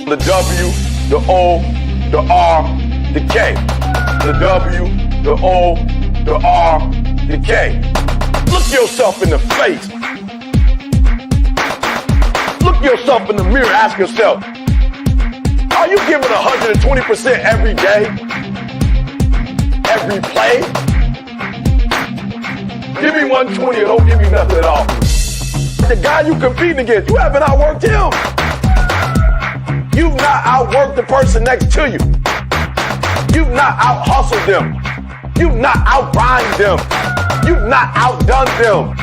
The W, the O, the R, the K. The W, the O, the R, the K. Look yourself in the face. Look yourself in the mirror. Ask yourself, are you giving 120% every day? Every play? Give me 120 or don't give me nothing at all. The guy you competing against, you haven't outworked him. You've not outworked the person next to you. You've not out-hustled them. You've not out-grind them. You've not outdone them.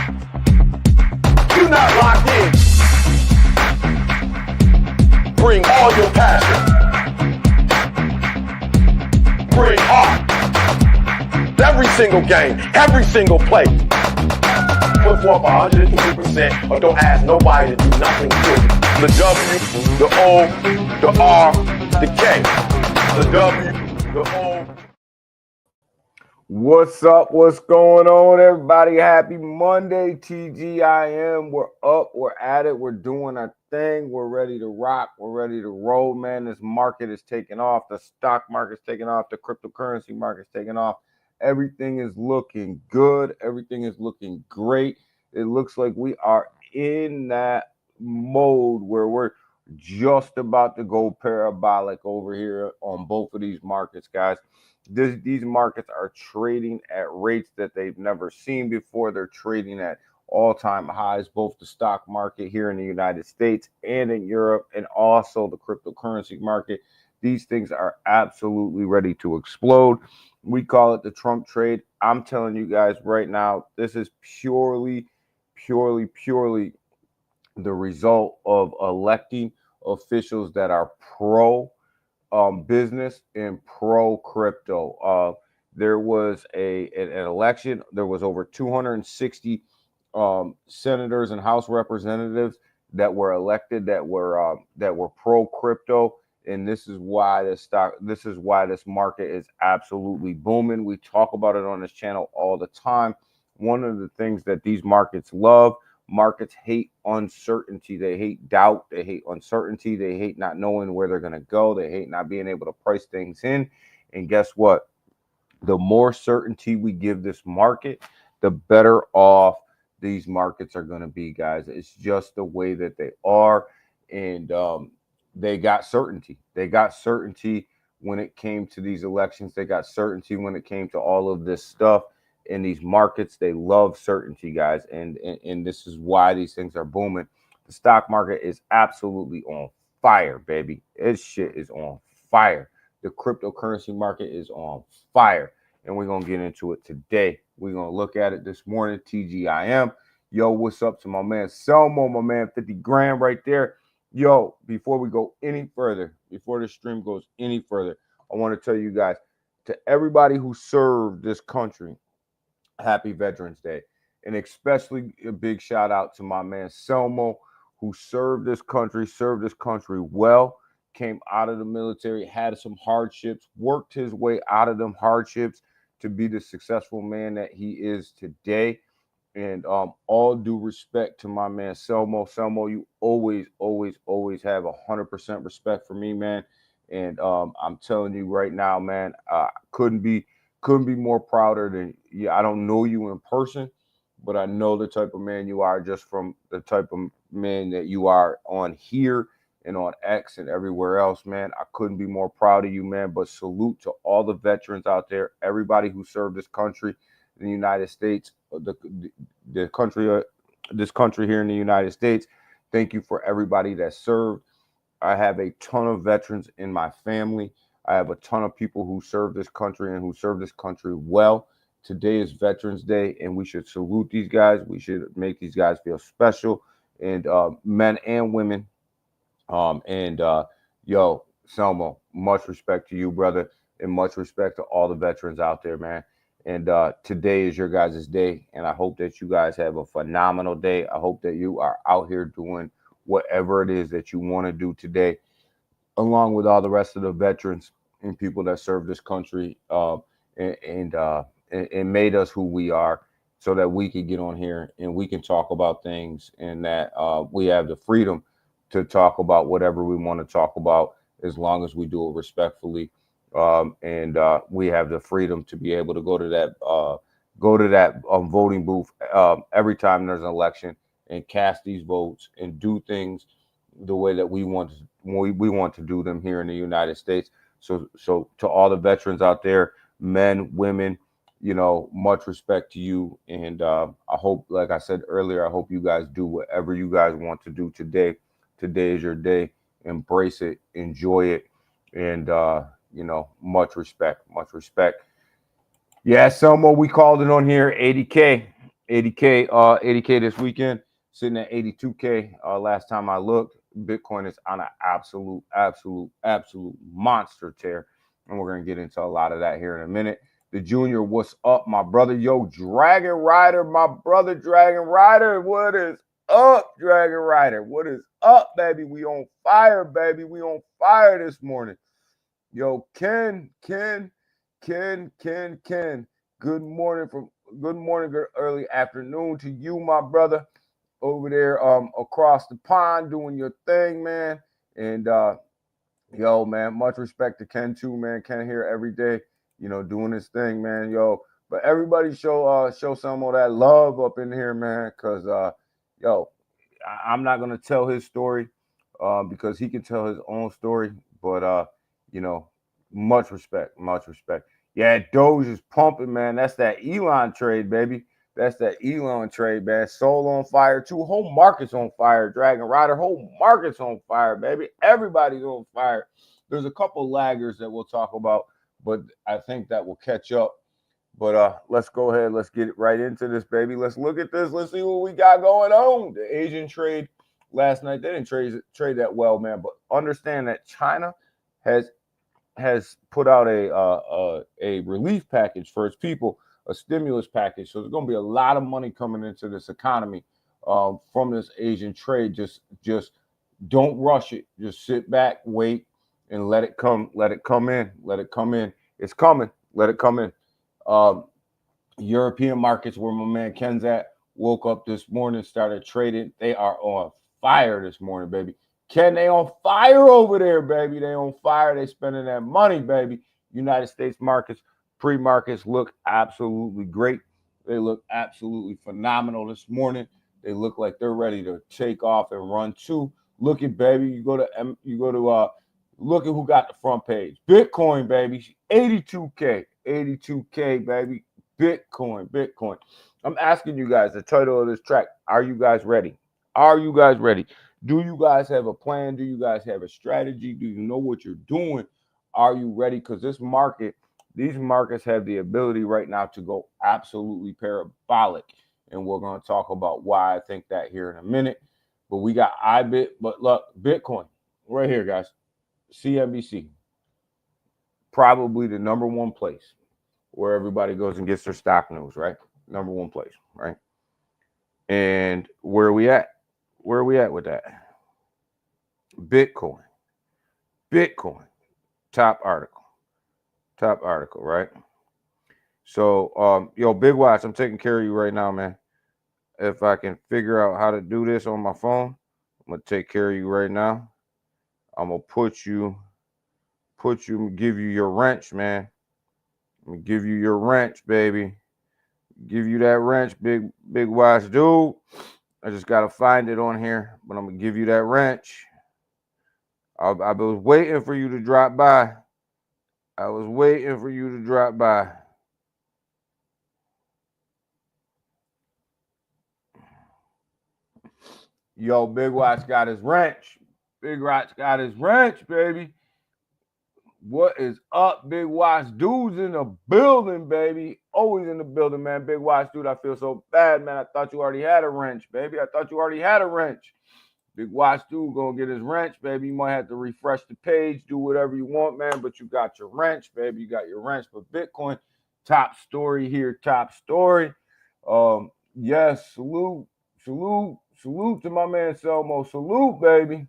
You're not locked in. Bring all your passion. Bring heart. Every single game, every single play. Put forth 120% or don't ask nobody to do nothing to you. The W, the O, the R, the K. The W, the O. What's up? What's going on, everybody? Happy Monday, TGIM. We're up. We're at it. We're doing our thing. We're ready to rock. We're ready to roll, man. This market is taking off. The stock market's taking off. The cryptocurrency market's taking off. Everything is looking good. Everything is looking great. It looks like we are in that mode where we're just about to go parabolic over here on both of these markets, guys. These markets are trading at rates that they've never seen before. They're trading at all-time highs, both the stock market here in the United States and in Europe, and also the cryptocurrency market. These things are absolutely ready to explode. We call it the Trump trade. I'm telling you guys right now, this is purely the result of electing officials that are pro business and pro crypto. There was an election. There was over 260 senators and House representatives that were elected that were pro crypto. And this is why this market is absolutely booming. We talk about it on this channel all the time. One of the things that these markets love, markets hate uncertainty. They hate doubt. They hate uncertainty. They hate not knowing where they're going to go. They hate not being able to price things in. And guess what? The more certainty we give this market, the better off these markets are going to be, guys. It's just the way that they are. And they got certainty. They got certainty when it came to these elections. They got certainty when it came to all of this stuff in these markets. They love certainty, guys. And this is why these things are booming. The stock market is absolutely on fire, baby. This shit is on fire. The cryptocurrency market is on fire. And we're going to get into it today. We're going to look at it this morning. TGIM. Yo, what's up to my man Selmo, my man 50 grand right there. Yo, before we go any further, before the stream goes any further, I want to tell you guys, to everybody who served this country, happy Veterans Day. And especially a big shout out to my man Selmo, who served this country well, came out of the military, had some hardships, worked his way out of them hardships to be the successful man that he is today. And all due respect to my man Selmo. Selmo, you always have 100% respect for me, man. And I'm telling you right now, man, couldn't be more prouder than you. I don't know you in person, but I know the type of man you are just from the type of man that you are on here and on X and everywhere else, man. I couldn't be more proud of you, man. But salute to all the veterans out there, everybody who served this country in the United States, this country here in the United States. Thank you for everybody that served. I have a ton of veterans in my family. I have a ton of people who serve this country and who serve this country well. Today is Veterans Day, and we should salute these guys. We should make these guys feel special, and men and women. Yo, Selmo, much respect to you, brother, and much respect to all the veterans out there, man. And today is your guys' day, and I hope that you guys have a phenomenal day. I hope that you are out here doing whatever it is that you want to do today, along with all the rest of the veterans and people that serve this country and made us who we are, so that we can get on here and we can talk about things, and that we have the freedom to talk about whatever we want to talk about, as long as we do it respectfully. And we have the freedom to be able to go to that voting booth every time there's an election and cast these votes and do things the way that we want to do them here in the United States. So to all the veterans out there, men, women, much respect to you. And I hope, like I said earlier, I hope you guys do whatever you guys want to do today. Today is your day. Embrace it, enjoy it, and much respect, much respect. Yeah, Selmo, we called it on here. 80K this weekend, sitting at 82K. Last time I looked, Bitcoin is on an absolute monster tear, and we're gonna get into a lot of that here in a minute. The Junior, what's up, my brother? Yo, Dragon Rider, my brother, Dragon Rider. What is up, Dragon Rider? What is up, baby? We on fire, baby. We on fire this morning. Yo, Ken. Good morning, good early afternoon to you, my brother, over there across the pond doing your thing, man. And yo, man, much respect to Ken too, man. Ken here every day, doing his thing, man. Yo, but everybody show some of that love up in here, man, because I'm not gonna tell his story because he can tell his own story, but much respect. Yeah, Doge is pumping, man. That's that Elon trade, baby. That's that Elon trade, man. Soul on fire too. Whole market's on fire. Dragon Rider, whole market's on fire, baby. Everybody's on fire. There's a couple laggers that we'll talk about, but I think that will catch up. But let's go ahead. Let's get right into this, baby. Let's look at this. Let's see what we got going on. The Asian trade last night, they didn't trade that well, man. But understand that China has put out a relief package for its people, a stimulus package. So there's going to be a lot of money coming into this economy from this Asian trade. Just don't rush it. Just sit back, wait, and let it come. Let it come in. It's coming. Let it come in. European markets, where my man Ken's at, woke up this morning, started trading. They are on fire this morning, baby. Ken, they on fire over there, baby. They on fire. They spending that money, baby. United States markets, pre-markets look absolutely great. They look absolutely phenomenal this morning. They look like they're ready to take off and run too. Look at, baby. You go to look at who got the front page. Bitcoin, baby. 82K, baby. Bitcoin. I'm asking you guys the title of this track. Are you guys ready? Do you guys have a plan? Do you guys have a strategy? Do you know what you're doing? Are you ready? Because these markets have the ability right now to go absolutely parabolic. And we're going to talk about why I think that here in a minute. But we got IBIT. But look, Bitcoin right here, guys. CNBC. Probably the number one place where everybody goes and gets their stock news, right? Number one place, right? And where are we at? Where are we at with that? Bitcoin. Top article, right? So, yo, Big Watch, I'm taking care of you right now, man. If I can figure out how to do this on my phone, I'm gonna take care of you right now. I'm gonna give you your wrench, man. I'm gonna give you your wrench, baby. Give you that wrench, big Watch dude. I just gotta find it on here, but I'm gonna give you that wrench. I was waiting for you to drop by. Yo, Big Watch got his wrench. Baby. What is up, Big Watch? Dude's in the building, baby. Always in the building, man. Big Watch, dude, I feel so bad, man. I thought you already had a wrench, baby. Big Watch, dude, gonna get his wrench, baby. You might have to refresh the page, do whatever you want, man, but you got your wrench, baby. You got your wrench. But Bitcoin, top story here, Yes, salute to my man Selmo. Salute, baby.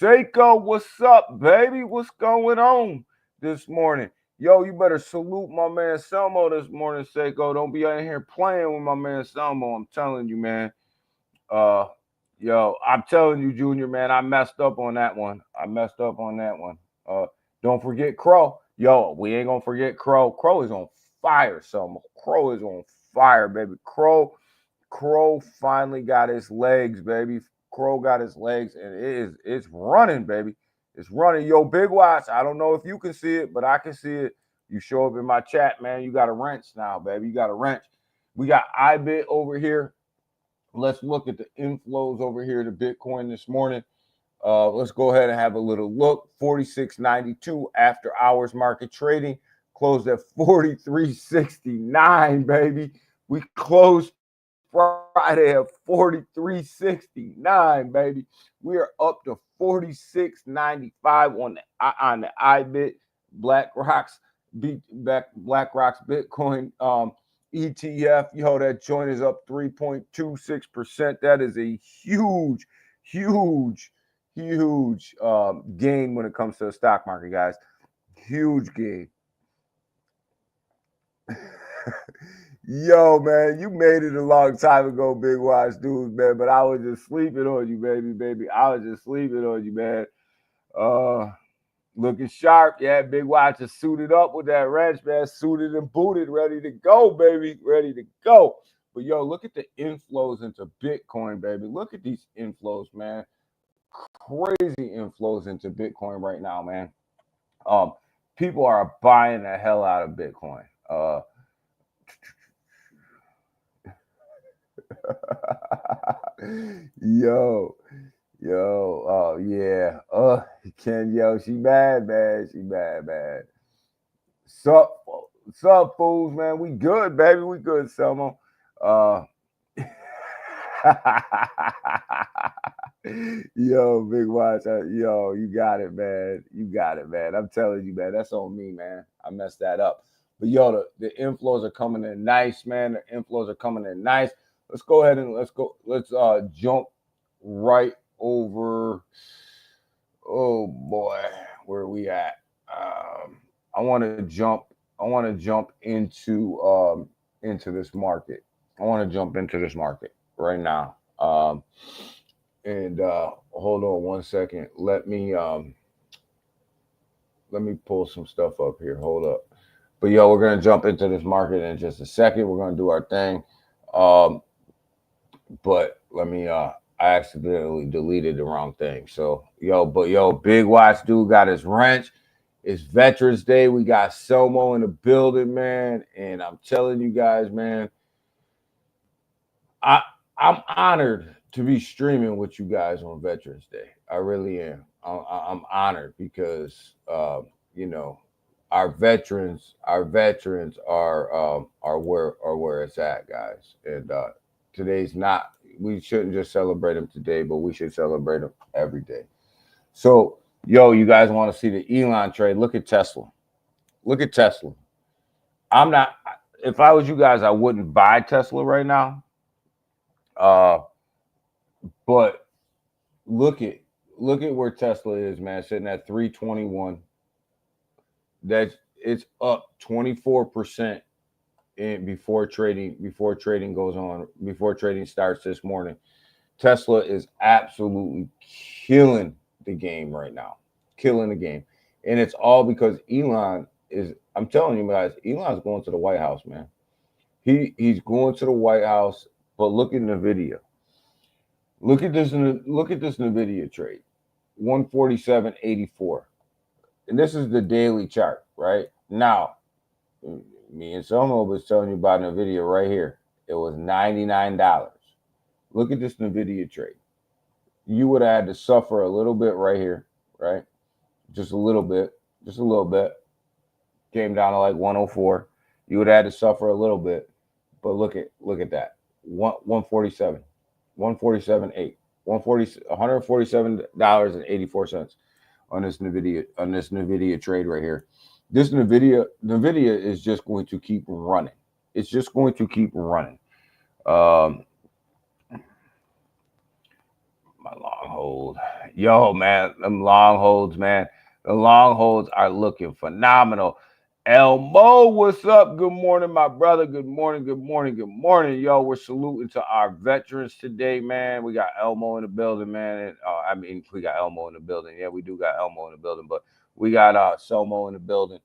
Seiko, what's up, baby? What's going on this morning? Yo, you better salute my man Selmo this morning, Seiko. Don't be out here playing with my man Selmo. I'm telling you, man. Yo, I'm telling you, Junior, man, I messed up on that one. Don't forget Crow. Yo, we ain't gonna forget Crow. Crow is on fire, son. Crow is on fire, baby. Crow finally got his legs, baby. Crow got his legs, and it's running, baby. It's running. Yo, Big Watch. I don't know if you can see it, but I can see it. You show up in my chat, man. You got a wrench now, baby. You got a wrench. We got IBIT over here. Let's look at the inflows over here to Bitcoin this morning. Let's go ahead and have a little look. 46.92 after hours market trading. Closed at 43.69, baby. We closed Friday at 43.69, baby. We are up to 46.95 on the IBIT BlackRock's Bitcoin ETF. Yo, that joint is up 3.26%. That is a huge gain when it comes to the stock market, guys. Huge gain. Yo, man, you made it a long time ago, Big Watch dudes, man, but I was just sleeping on you, baby. I was just sleeping on you, man. Looking sharp. Yeah, Big Watch is suited up with that wrench, man. Suited and booted, ready to go, baby. Ready to go. But, yo, look at the inflows into Bitcoin, baby. Look at these inflows, man. Crazy inflows into Bitcoin right now, man. People are buying the hell out of Bitcoin. Yo, oh yeah. Ken, yo, she bad, man. She bad, man. Sup, fools, man. We good, baby. We good, Selma. Yo, Big Watch. Yo, you got it, man. You got it, man. I'm telling you, man. That's on me, man. I messed that up. But yo, the inflows are coming in nice, man. The inflows are coming in nice. Let's go ahead and let's jump right over. Oh boy, where are we at? I want to jump into this market. I want to jump into this market right now. And hold on one second. Let me pull some stuff up here. Hold up. But yo, we're gonna jump into this market in just a second. We're gonna do our thing. But let me I accidentally deleted the wrong thing. So yo, Big Watch dude got his wrench. It's Veterans Day. We got Selmo in the building, man. And I'm telling you guys, man, I'm honored to be streaming with you guys on Veterans Day. I really am. I'm honored because you know, our veterans are where it's at, guys. And today's not. We shouldn't just celebrate them today, but we should celebrate them every day. So, yo, you guys want to see the Elon trade? Look at Tesla. Look at Tesla. I'm not. If I was you guys, I wouldn't buy Tesla right now. But look at where Tesla is, man. Sitting at 321. It's up 24% before trading starts this morning. Tesla is absolutely killing the game right now. Killing the game. And it's all because Elon is, I'm telling you guys, Elon's going to the White House, man. He's going to the White House, but look at NVIDIA. Look at this NVIDIA trade. 147.84. And this is the daily chart, right? Now, me and Selma was telling you about NVIDIA right here. It was $99. Look at this NVIDIA trade. You would have had to suffer a little bit right here, right? Just a little bit. Came down to like 104. You would have had to suffer a little bit. But look at that. 147. 147.8. $147.84 on this NVIDIA trade right here. This NVIDIA is just going to keep running. It's just going to keep running. My long hold. Yo, man, them long holds, man. The long holds are looking phenomenal. Elmo, what's up? Good morning, my brother. Good morning, good morning, good morning. Yo, we're saluting to our veterans today, man. We got Elmo in the building, man. And, I mean, we got Elmo in the building. Yeah, we do got Elmo in the building, but we got Selmo in the building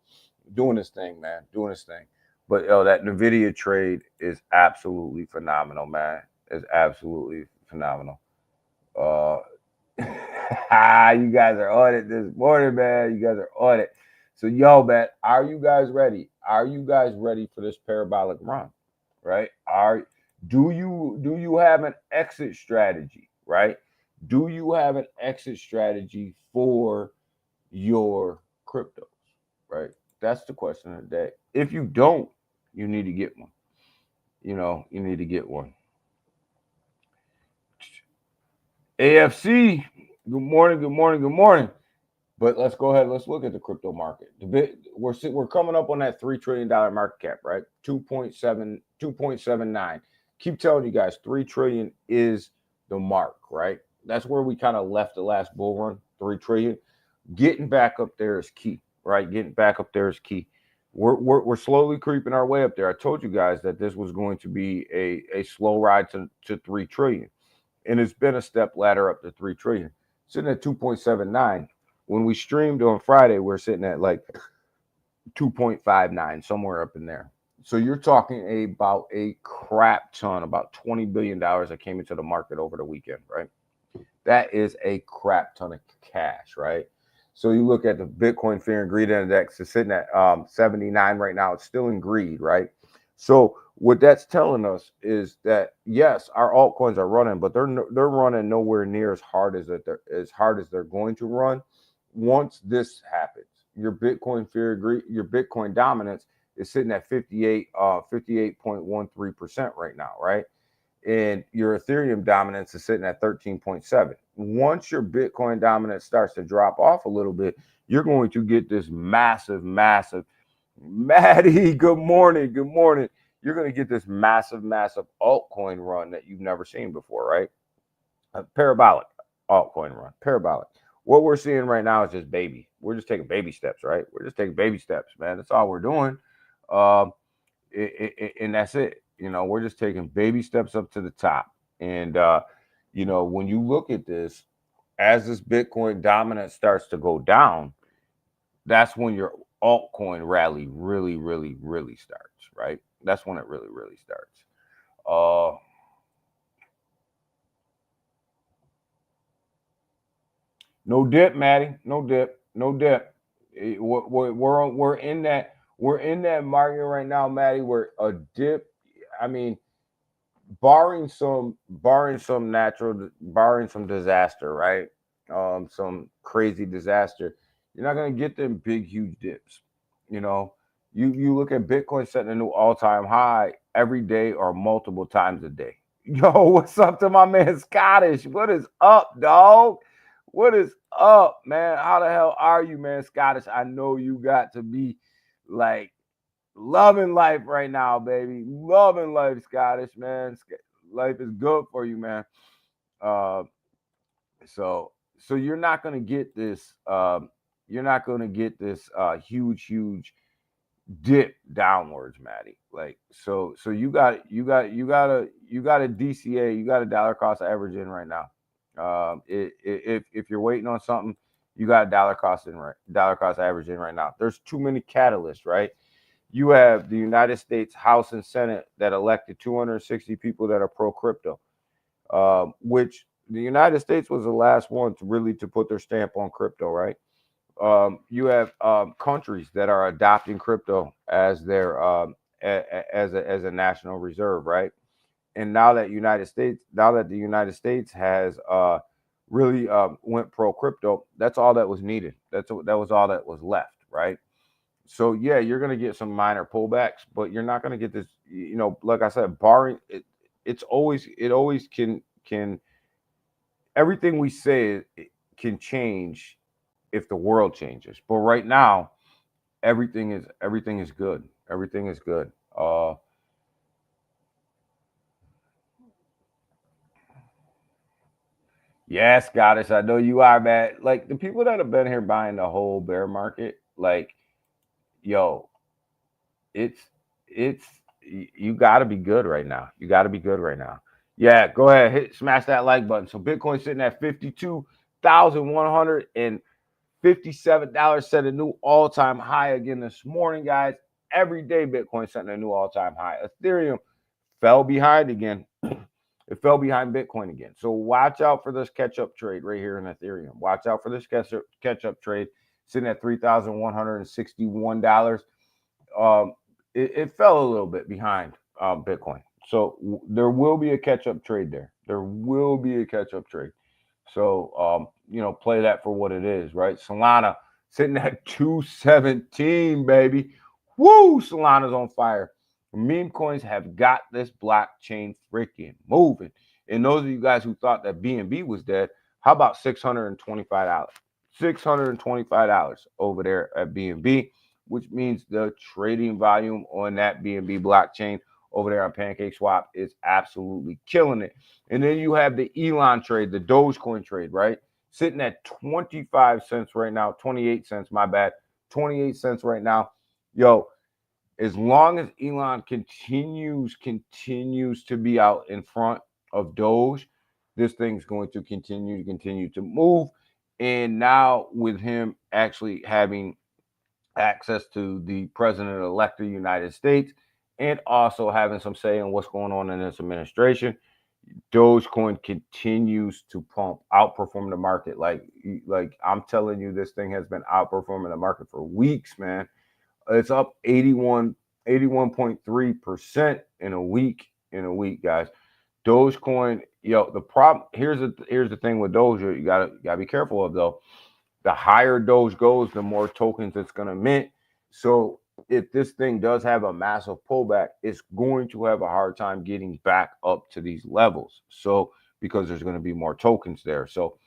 doing this thing, man. Doing this thing. But yo, that NVIDIA trade is absolutely phenomenal, man. It's absolutely phenomenal. Uh you guys are on it this morning, man. You guys are on it. So, yo, man, are you guys ready? Are you guys ready for this parabolic run? Right? Do you have an exit strategy? Right? Do you have an exit strategy for your cryptos? Right? That's the question of the day. If you don't, you need to get one. You need to get one. AFC, good morning, good morning, good morning. But let's go ahead. Let's look at the crypto market. We're coming up on that $3 trillion market cap, right? 2.79. Keep telling you guys, 3 trillion is the mark, right? That's where we kind of left the last bull run, 3 trillion. Getting back up there is key, right? Getting back up there is key. We're slowly creeping our way up there. I told you guys that this was going to be a slow ride to 3 trillion. And it's been a step ladder up to 3 trillion. Sitting at 2.79. When we streamed on Friday, we're sitting at like 2.59, somewhere up in there. So you're talking about a crap ton, about $20 billion that came into the market over the weekend, right? That is a crap ton of cash, right? So you look at the Bitcoin Fear and Greed Index, it's sitting at 79 right now. It's still in greed, right? So what that's telling us is that yes, our altcoins are running, but they're running nowhere near as hard as they're going to run. Once this happens, your Bitcoin Fear Greed, your Bitcoin dominance is sitting at 58.13% right now, right? And your Ethereum dominance is sitting at 13.7. Once your Bitcoin dominance starts to drop off a little bit, you're going to get this massive, Maddie, good morning, good morning. You're going to get this massive altcoin run that you've never seen before, right? A parabolic altcoin run, parabolic. What we're seeing right now is just baby. We're just taking baby steps, right? We're just taking baby steps, man. That's all we're doing. And that's it. We're just taking baby steps up to the top. And, when you look at this, as this Bitcoin dominance starts to go down, that's when your altcoin rally really, really, really starts, right? That's when it really, really starts. No dip, Maddie. No dip. No dip. We're in that market right now, Maddie. Where a dip. I mean, barring some disaster, right? Some crazy disaster. You're not gonna get them big, huge dips. You look at Bitcoin setting a new all-time high every day or multiple times a day. Yo, what's up to my man Scottish? What is up, dog? What is up, man? How the hell are you, man, Scottish? I know you got to be like loving life right now, baby. Loving life, Scottish, man. Life is good for you, man. So you're not gonna get this. You're not gonna get this huge dip downwards, Maddie. Like so you got a DCA, you got a dollar cost average in right now. If you're waiting on something, you got a dollar cost average in right now. There's too many catalysts, right? You have the United States House and Senate that elected 260 people that are pro crypto, which the United States was the last one to put their stamp on crypto, right? You have countries that are adopting crypto as their as a national reserve, right? And now that the United States has really went pro crypto, that's all that was needed. That was all that was left, right? So yeah, you're gonna get some minor pullbacks, but you're not gonna get this. Like I said, barring it, it always can everything we say can change if the world changes. But right now, everything is good. Everything is good. Yeah, Scottish, I know you are, man. Like the people that have been here buying the whole bear market, like, yo, it's you got to be good right now. You got to be good right now. Yeah, go ahead, smash that like button. So Bitcoin sitting at $52,157, set a new all-time high again this morning, guys. Every day Bitcoin setting a new all-time high. Ethereum fell behind again. It fell behind Bitcoin again. So watch out for this catch-up trade right here in Ethereum. Watch out for this catch-up trade sitting at $3,161. It fell a little bit behind Bitcoin. So there will be a catch-up trade there. There will be a catch-up trade. So, play that for what it is, right? Solana sitting at 217, baby. Woo! Solana's on fire. Meme coins have got this blockchain freaking moving. And those of you guys who thought that BNB was dead, how about $625? $625 over there at BNB, which means the trading volume on that BNB blockchain over there on PancakeSwap is absolutely killing it. And then you have the Elon trade, the Dogecoin trade, right? Sitting at 25 cents right now, 28 cents, my bad, 28 cents right now. Yo, as long as Elon continues to be out in front of Doge, this thing's going to continue to move. And now with him actually having access to the president-elect of the United States and also having some say in what's going on in this administration, Dogecoin continues to outperform the market. Like I'm telling you, this thing has been outperforming the market for weeks, man. It's up 81.3% in a week, guys. Dogecoin, the problem here's the thing with Doge, you gotta be careful of though. The higher Doge goes, the more tokens it's gonna mint. So if this thing does have a massive pullback, it's going to have a hard time getting back up to these levels. So because there's going to be more tokens there. So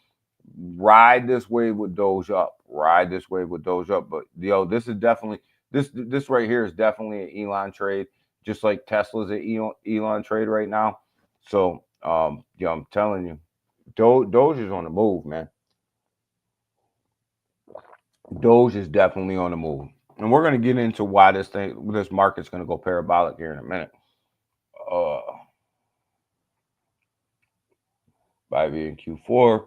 ride this wave with Doge up. But this is definitely this right here is definitely an Elon trade, just like Tesla's an Elon trade right now. So I'm telling you, Doge is on the move, man. Doge is definitely on the move. And we're going to get into why this market's going to go parabolic here in a minute. Bybit in Q4.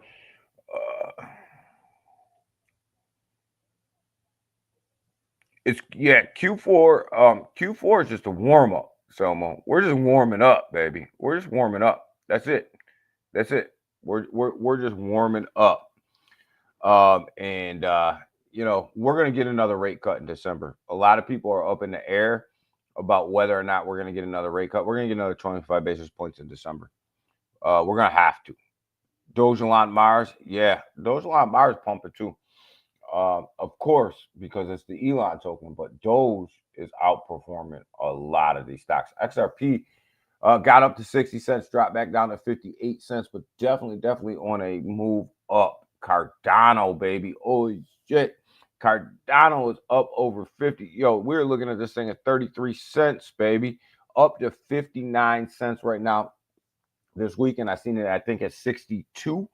Q4. Q4 is just a warm up, Selma. We're just warming up, baby. We're just warming up. That's it. We're just warming up. We're going to get another rate cut in December. A lot of people are up in the air about whether or not we're going to get another rate cut. We're going to get another 25 basis points in December. We're going to have to. Dogecoin Mars, yeah. Dogecoin Mars pumping too. Of course, because it's the Elon token, but Doge is outperforming a lot of these stocks. XRP got up to 60 cents, dropped back down to 58 cents, but definitely on a move up. Cardano, baby. Holy shit. Cardano is up over 50. Yo, we're looking at this thing at 33 cents, baby. Up to 59 cents right now. This weekend, I seen it, I think, at 62.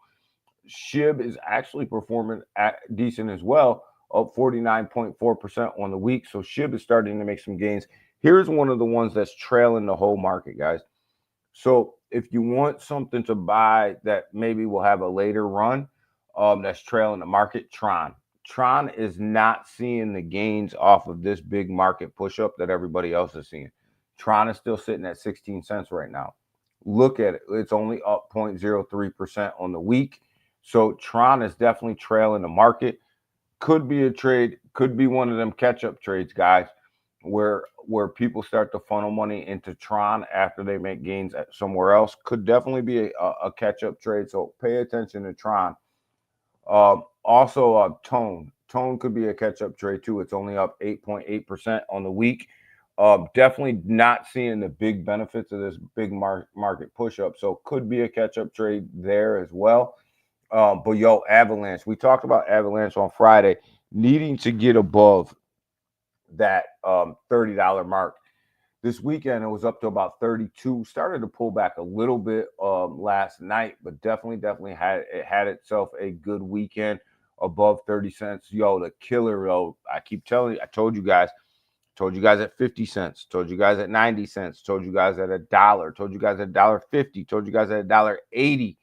SHIB is actually performing decent as well, up 49.4% on the week. So SHIB is starting to make some gains. Here's one of the ones that's trailing the whole market, guys. So if you want something to buy that maybe will have a later run, that's trailing the market, Tron. Tron is not seeing the gains off of this big market push-up that everybody else is seeing. Tron is still sitting at 16 cents right now. Look at it. It's only up 0.03% on the week. So Tron is definitely trailing the market. Could be a trade, could be one of them catch-up trades, guys, where people start to funnel money into Tron after they make gains at somewhere else. Could definitely be a catch-up trade. So pay attention to Tron. Also, Tone. Tone could be a catch-up trade too. It's only up 8.8% on the week. Definitely not seeing the big benefits of this big market push-up. So could be a catch-up trade there as well. But Avalanche. We talked about Avalanche on Friday needing to get above that $30 mark. This weekend, it was up to about 32. Started to pull back a little bit last night, but definitely had itself a good weekend above 30 cents. The killer, though, I told you guys Told you guys at 50 cents. Told you guys at 90 cents. Told you guys at $1. Told you guys at $1.50. Told you guys at $1.80.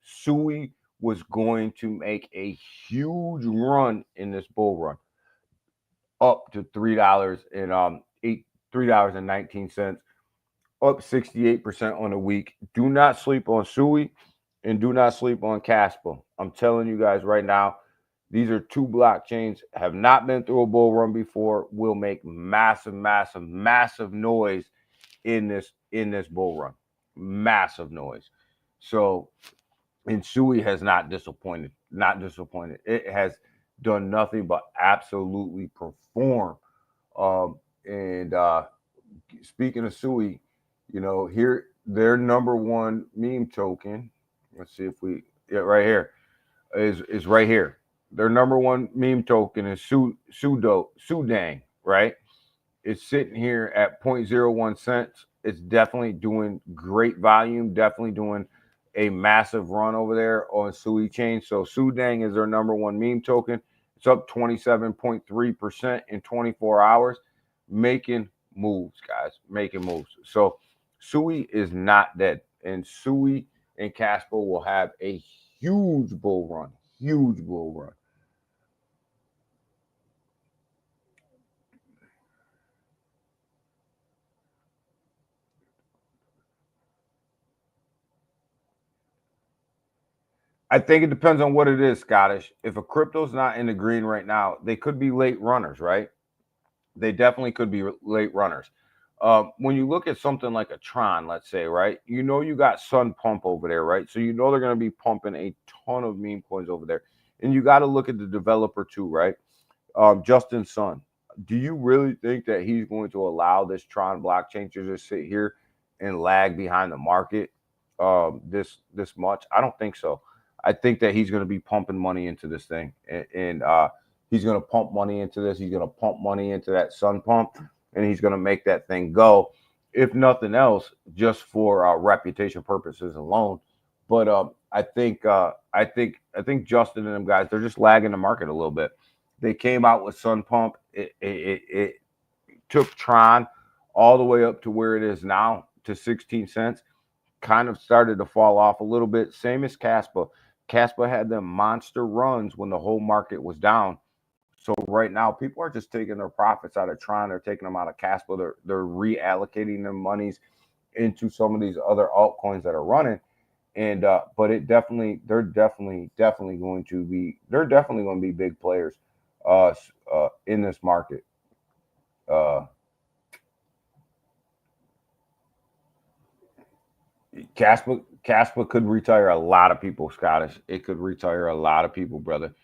SUI was going to make a huge run in this bull run, up to $3.19, up 68% on the week. Do not sleep on SUI, and do not sleep on Caspa. I'm telling you guys right now, these are two blockchains, have not been through a bull run before, will make massive noise in this bull run. Massive noise. So, and SUI has not disappointed. It has done nothing but absolutely perform. And speaking of SUI, you know, here their number one meme token. Let's see if we right here is right here. Their number one meme token is Sudang, right? It's sitting here at 0.01 cents. It's definitely doing great volume, definitely doing a massive run over there on SUI chain. So Sudang is their number one meme token. It's up 27.3% in 24 hours, making moves, guys, making moves. So SUI is not dead, and SUI and Casper will have a huge bull run. I think it depends on what it is, Scottish. If a crypto's not in the green right now, they could be late runners, right? They definitely could be late runners. When you look at something like a Tron, let's say, right? You know you got Sun Pump over there, right? So you know they're going to be pumping a ton of meme coins over there. And you got to look at the developer too, right? Justin Sun. Do you really think that he's going to allow this Tron blockchain to just sit here and lag behind the market this much? I don't think so. I think that he's going to be pumping money into this thing, and he's going to pump money into this. He's going to pump money into that Sun Pump, and he's going to make that thing go, if nothing else, just for reputation purposes alone. But I think Justin and them guys, they're just lagging the market a little bit. They came out with Sun Pump. It took Tron all the way up to where it is now, to 16 cents. Kind of started to fall off a little bit. Same as Caspa. Caspa had them monster runs when the whole market was down. So right now, people are just taking their profits out of Tron. They're taking them out of Caspa. They're reallocating their monies into some of these other altcoins that are running. And but they're definitely going to be big players in this market. Caspa could retire a lot of people, Scottish. It could retire a lot of people, brother.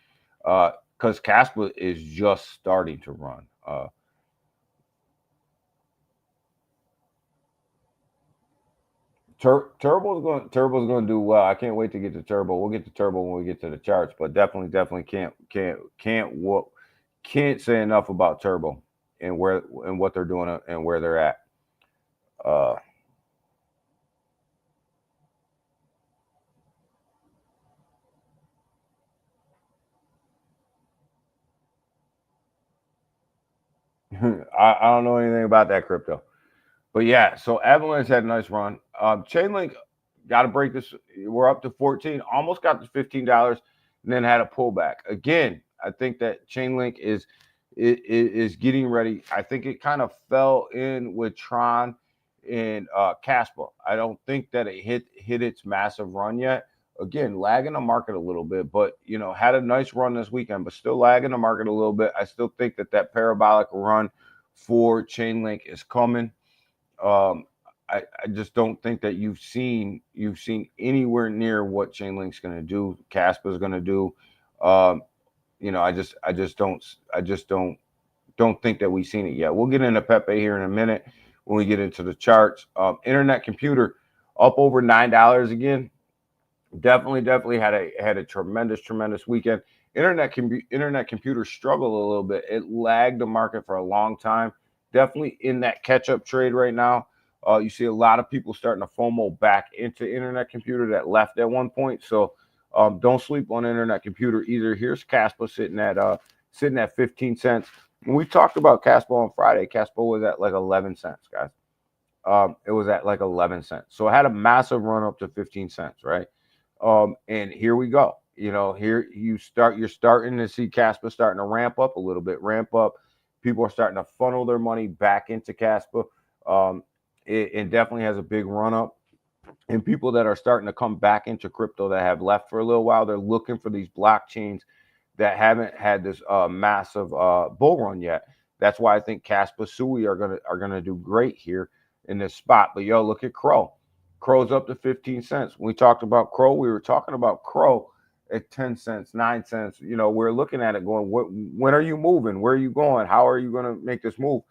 Because Caspa is just starting to run. Turbo's going to do well. I can't wait to get to Turbo. We'll get to Turbo when we get to the charts, but definitely can't say enough about Turbo and what they're doing and where they're at. I don't know anything about that crypto. But yeah, so Avalanche had a nice run. Chainlink got to break this. We're up to 14, almost got to $15, and then had a pullback. Again, I think that Chainlink is getting ready. I think it kind of fell in with Tron and Caspa. I don't think that it hit its massive run yet. Again, lagging the market a little bit, but you know, had a nice run this weekend, but still lagging the market a little bit. I still think that parabolic run for Chainlink is coming. I just don't think that you've seen anywhere near what Chainlink's going to do, Caspa's going to do. You know, I just don't think that we've seen it yet. We'll get into Pepe here in a minute when we get into the charts. Internet Computer up over $9 again. Definitely had a tremendous weekend. Internet Computer struggled a little bit. It lagged the market for a long time. Definitely in that catch-up trade right now. You see a lot of people starting to FOMO back into Internet Computer that left at one point. So don't sleep on Internet Computer either. Here's Caspa sitting at 15 cents. When we talked about Caspo on Friday, Caspo was at like 11 cents, guys. It was at like 11 cents. So it had a massive run up to 15 cents, right? And here we go. You know, here you're starting to see Caspa starting to ramp up a little bit, ramp up. People are starting to funnel their money back into Caspa. It definitely has a big run up. And people that are starting to come back into crypto that have left for a little while, they're looking for these blockchains that haven't had this massive bull run yet. That's why I think Caspa Sui are gonna do great here in this spot. But yo, look at Crow. Crow's up to 15 cents. When we talked about Crow, we were talking about Crow at 10 cents, 9 cents. You know, we're looking at it going, when are you moving? Where are you going? How are you going to make this move?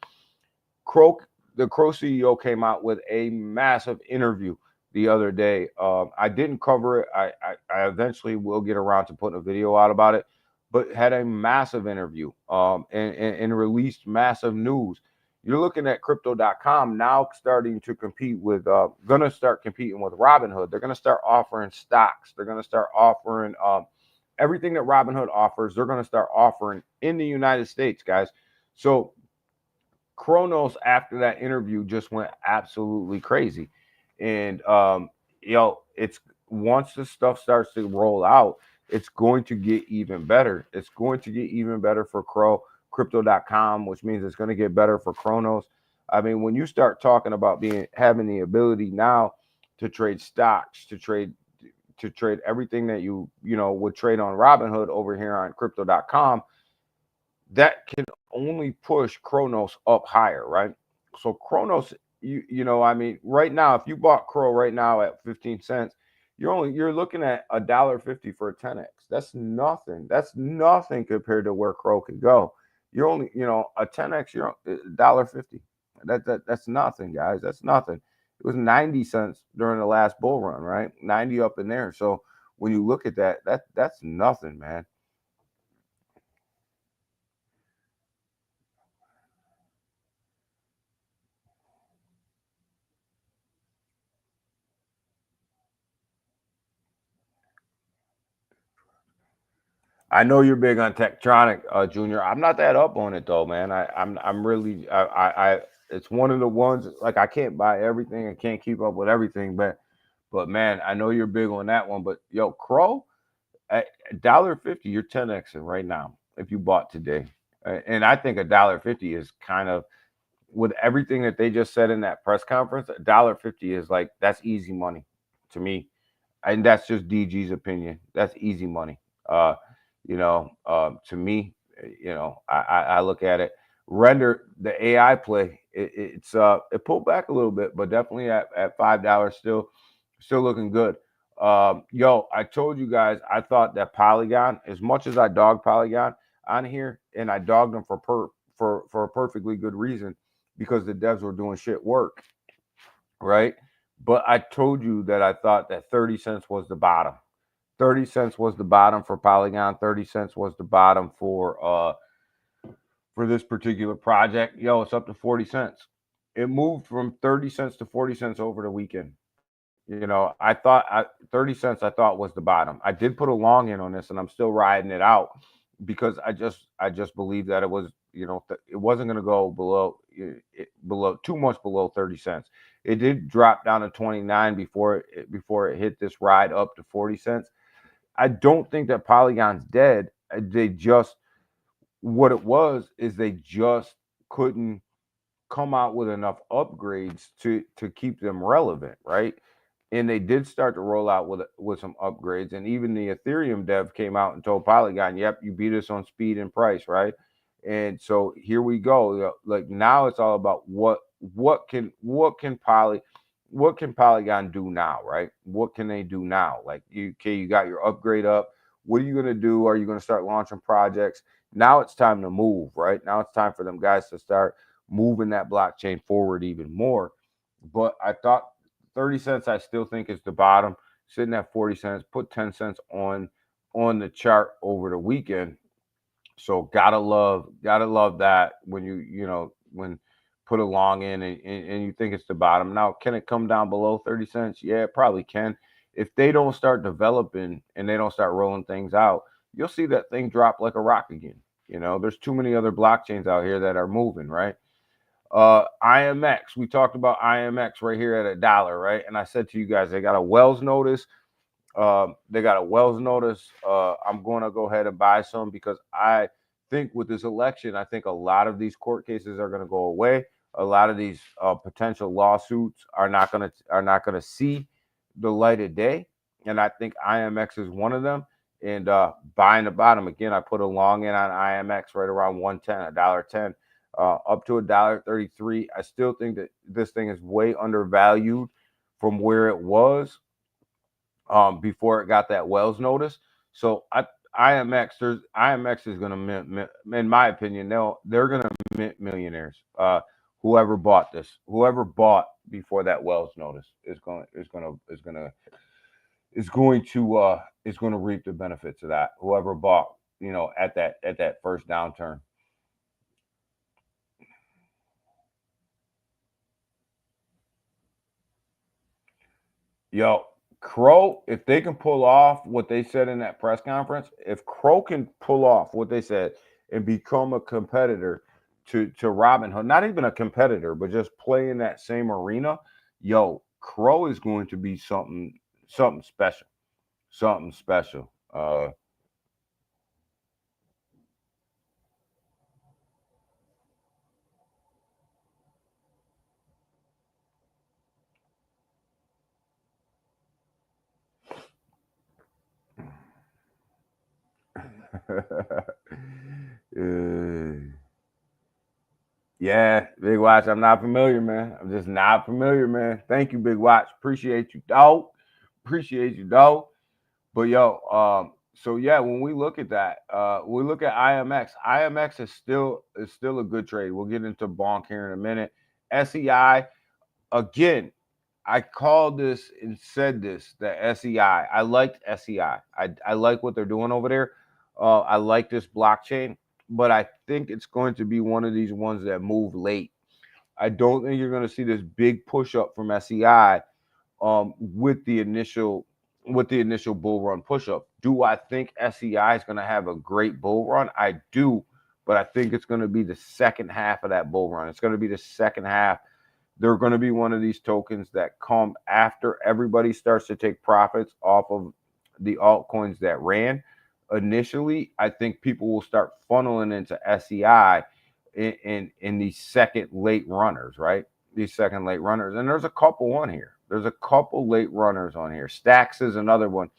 The Crow CEO came out with a massive interview the other day. I didn't cover it. I eventually will get around to putting a video out about it, but had a massive interview and released massive news. You're looking at crypto.com now starting to compete with, going to start competing with Robinhood. They're going to start offering stocks. They're going to start offering everything that Robinhood offers. They're going to start offering in the United States, guys. So Cronos, after that interview, just went absolutely crazy. And, it's once the stuff starts to roll out, it's going to get even better. It's going to get even better for crypto.com, which means it's going to get better for Cronos. I mean, when you start talking about having the ability now to trade stocks, to trade everything that you would trade on Robinhood over here on crypto.com, that can only push Cronos up higher, right? So Cronos, I mean, right now, if you bought Crow right now at 15 cents, you're looking at $1.50 for a 10x. That's nothing. That's nothing compared to where Crow could go. You're only, a 10x, you're $1.50. That's nothing, guys. That's nothing. It was 90 cents during the last bull run, right? 90 up in there. So when you look at that's nothing, man. I know you're big on Tektronic, Junior. I'm not that up on it though, man. I'm really it's one of the ones like I can't buy everything. I can't keep up with everything, but man, I know you're big on that one. But yo, Crow at $1.50, you're 10xing right now if you bought today, and I think $1.50 is kind of with everything that they just said in that press conference. $1.50 is like that's easy money to me, and that's just DG's opinion. That's easy money. To me, I look at it. Render the AI play. It pulled back a little bit, but definitely at $5 still looking good. I told you guys I thought that Polygon, as much as I dogged Polygon on here, and I dogged them for a perfectly good reason because the devs were doing shit work, right? But I told you that I thought that 30 cents was the bottom. 30 cents was the bottom for Polygon. 30 cents was the bottom for this particular project. Yo, it's up to 40 cents. It moved from 30 cents to 40 cents over the weekend. I thought 30 cents I thought was the bottom. I did put a long in on this and I'm still riding it out because I just believe that it was, it wasn't going to go below too much below 30 cents. It did drop down to 29 before it hit this ride up to 40 cents. I don't think that Polygon's dead. What it was is they just couldn't come out with enough upgrades to keep them relevant, right? And they did start to roll out with some upgrades, and even the Ethereum dev came out and told Polygon, "Yep, you beat us on speed and price, right?" And so here we go. Like now, it's all about what can Polygon do now, right? What can they do now? Like you got your upgrade up. What are you gonna do? Are you gonna start launching projects? Now it's time to move, right? Now it's time for them guys to start moving that blockchain forward even more. But I thought 30 cents, I still think is the bottom, sitting at 40 cents, put 10 cents on the chart over the weekend. So gotta love that when when put a long in and you think it's the bottom. Now, can it come down below 30 cents? Yeah, it probably can. If they don't start developing and they don't start rolling things out, you'll see that thing drop like a rock again. There's too many other blockchains out here that are moving, right? IMX, we talked about IMX right here at $1, right? And I said to you guys, they got a Wells notice. I'm going to go ahead and buy some because I think with this election, I think a lot of these court cases are going to go away. A lot of these potential lawsuits are not going to see the light of day, and I think IMX is one of them. And buying the bottom again, I put a long in on IMX right around 110, $1.10, up to $1.33. I still think that this thing is way undervalued from where it was before it got that Wells notice. So IMX is going to mint, in my opinion, they're going to mint millionaires. Whoever bought before that Wells notice is going to reap the benefits of that. Whoever bought, at that first downturn. Yo, Crow, if they can pull off what they said in that press conference, if Crow can pull off what they said and become a competitor to Robinhood, not even a competitor, but just play in that same arena, yo, Crow is going to be something special. Something special. Yeah, Big Watch. I'm not familiar, man. I'm just not familiar, man. Thank you, Big Watch. Appreciate you, dog. But yo, so yeah, when we look at that, we look at IMX. IMX is still a good trade. We'll get into Bonk here in a minute. SEI, again, I called this and said this, that SEI. I liked SEI. I like what they're doing over there. I like this blockchain, but I think it's going to be one of these ones that move late. I don't think you're going to see this big push up from SEI with the initial bull run push up. Do I think SEI is going to have a great bull run? I do, but I think it's going to be the second half of that bull run. It's going to be the second half. They're going to be one of these tokens that come after everybody starts to take profits off of the altcoins that ran initially. I think people will start funneling into SEI in these second late runners, right? These second late runners. And there's a couple on here. There's a couple late runners on here. Stacks is another one.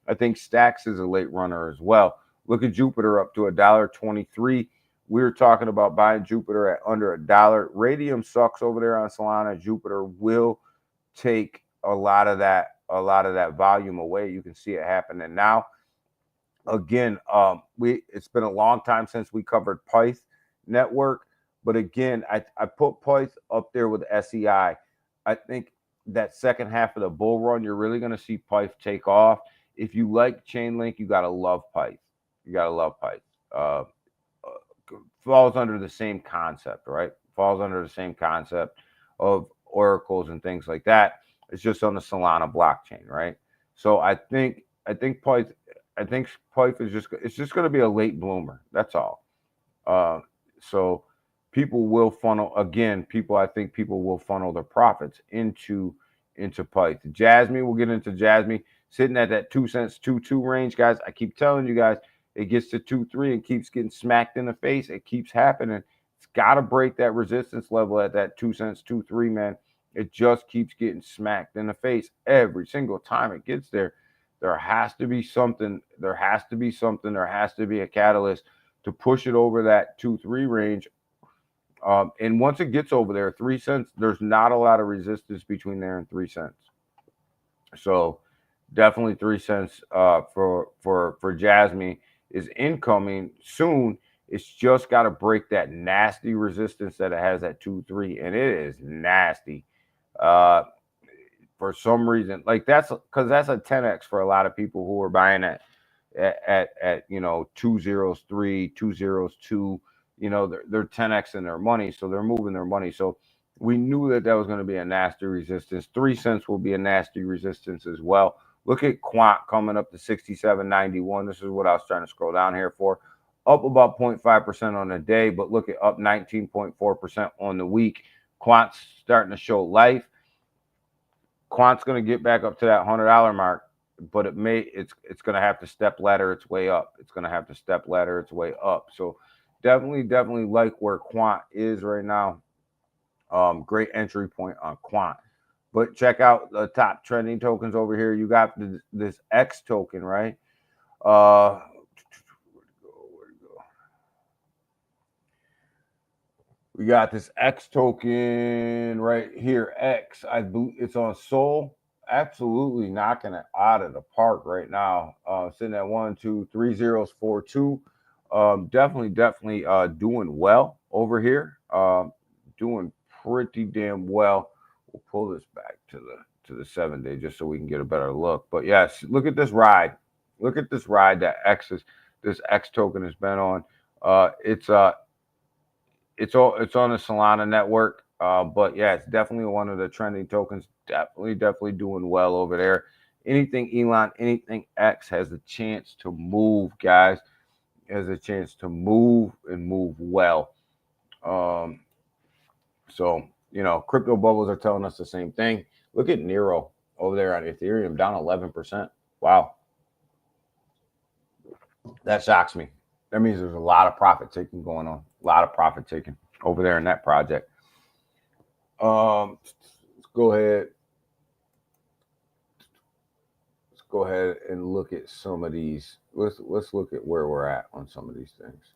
I think Stacks is a late runner as well. Look at Jupiter up to $1.23. We were talking about buying Jupiter at under $1. Radium sucks over there on Solana. Jupiter will take a lot of that volume away. You can see it happening now. Again, it's been a long time since we covered Pyth Network, but again, I put Pyth up there with SEI. I think that second half of the bull run, you're really going to see Pyth take off. If you like Chainlink, you got to love Pyth. Falls under the same concept, right? Falls under the same concept of oracles and things like that. It's just on the Solana blockchain, right? So I think Pyth is just going to be a late bloomer. That's all. So people will funnel again. I think people will funnel their profits into Pyth. Jasmine, we'll get into Jasmine sitting at that 2 cents, 2.2 range, guys. I keep telling you guys, it gets to 2.3 and keeps getting smacked in the face. It keeps happening. It's got to break that resistance level at that 2 cents, 2.3, man. It just keeps getting smacked in the face every single time it gets there. There has to be something. There has to be a catalyst to push it over that 2.3 range. And once it gets over there, 3 cents, there's not a lot of resistance between there and 3 cents. So definitely 3 cents for Jasmine is incoming soon. It's just got to break that nasty resistance that it has at 2.3, and it is nasty. For some reason, like that's because that's a 10x for a lot of people who are buying at 203, 202. They're 10x in their money, so they're moving their money. So we knew that was going to be a nasty resistance. 3 cents will be a nasty resistance as well. Look at Quant coming up to 67.91. This is what I was trying to scroll down here for. up about 0.5% on the day, but look at up 19.4% on the week. Quant's starting to show life. Quant's going to get back up to that $100 mark, but it's going to have to step ladder its way up. It's going to have to step ladder its way up. So definitely like where Quant is right now. Great entry point on Quant. But check out the top trending tokens over here. You got this X token, right? Where'd it go? We got this X token right here. X. I believe it's on Sol. Absolutely knocking it out of the park right now. Sitting at 1, 2, 3 zeros, 4, 2. Definitely doing well over here. Doing pretty damn well. We'll pull this back to the 7-day just so we can get a better look. But yes, look at this ride. Look at this ride that this X token has been on. It's on the Solana network. But yeah, it's definitely one of the trending tokens. Definitely doing well over there. Anything Elon, anything X has a chance to move, guys. Has a chance to move and move well. So, you know, crypto bubbles are telling us the same thing. Look at Nero over there on Ethereum, down 11%. Wow. That shocks me. That means there's a lot of profit taking going on. A lot of profit taking over there in that project. Let's go ahead. Let's go ahead and look at some of these. Let's look at where we're at on some of these things.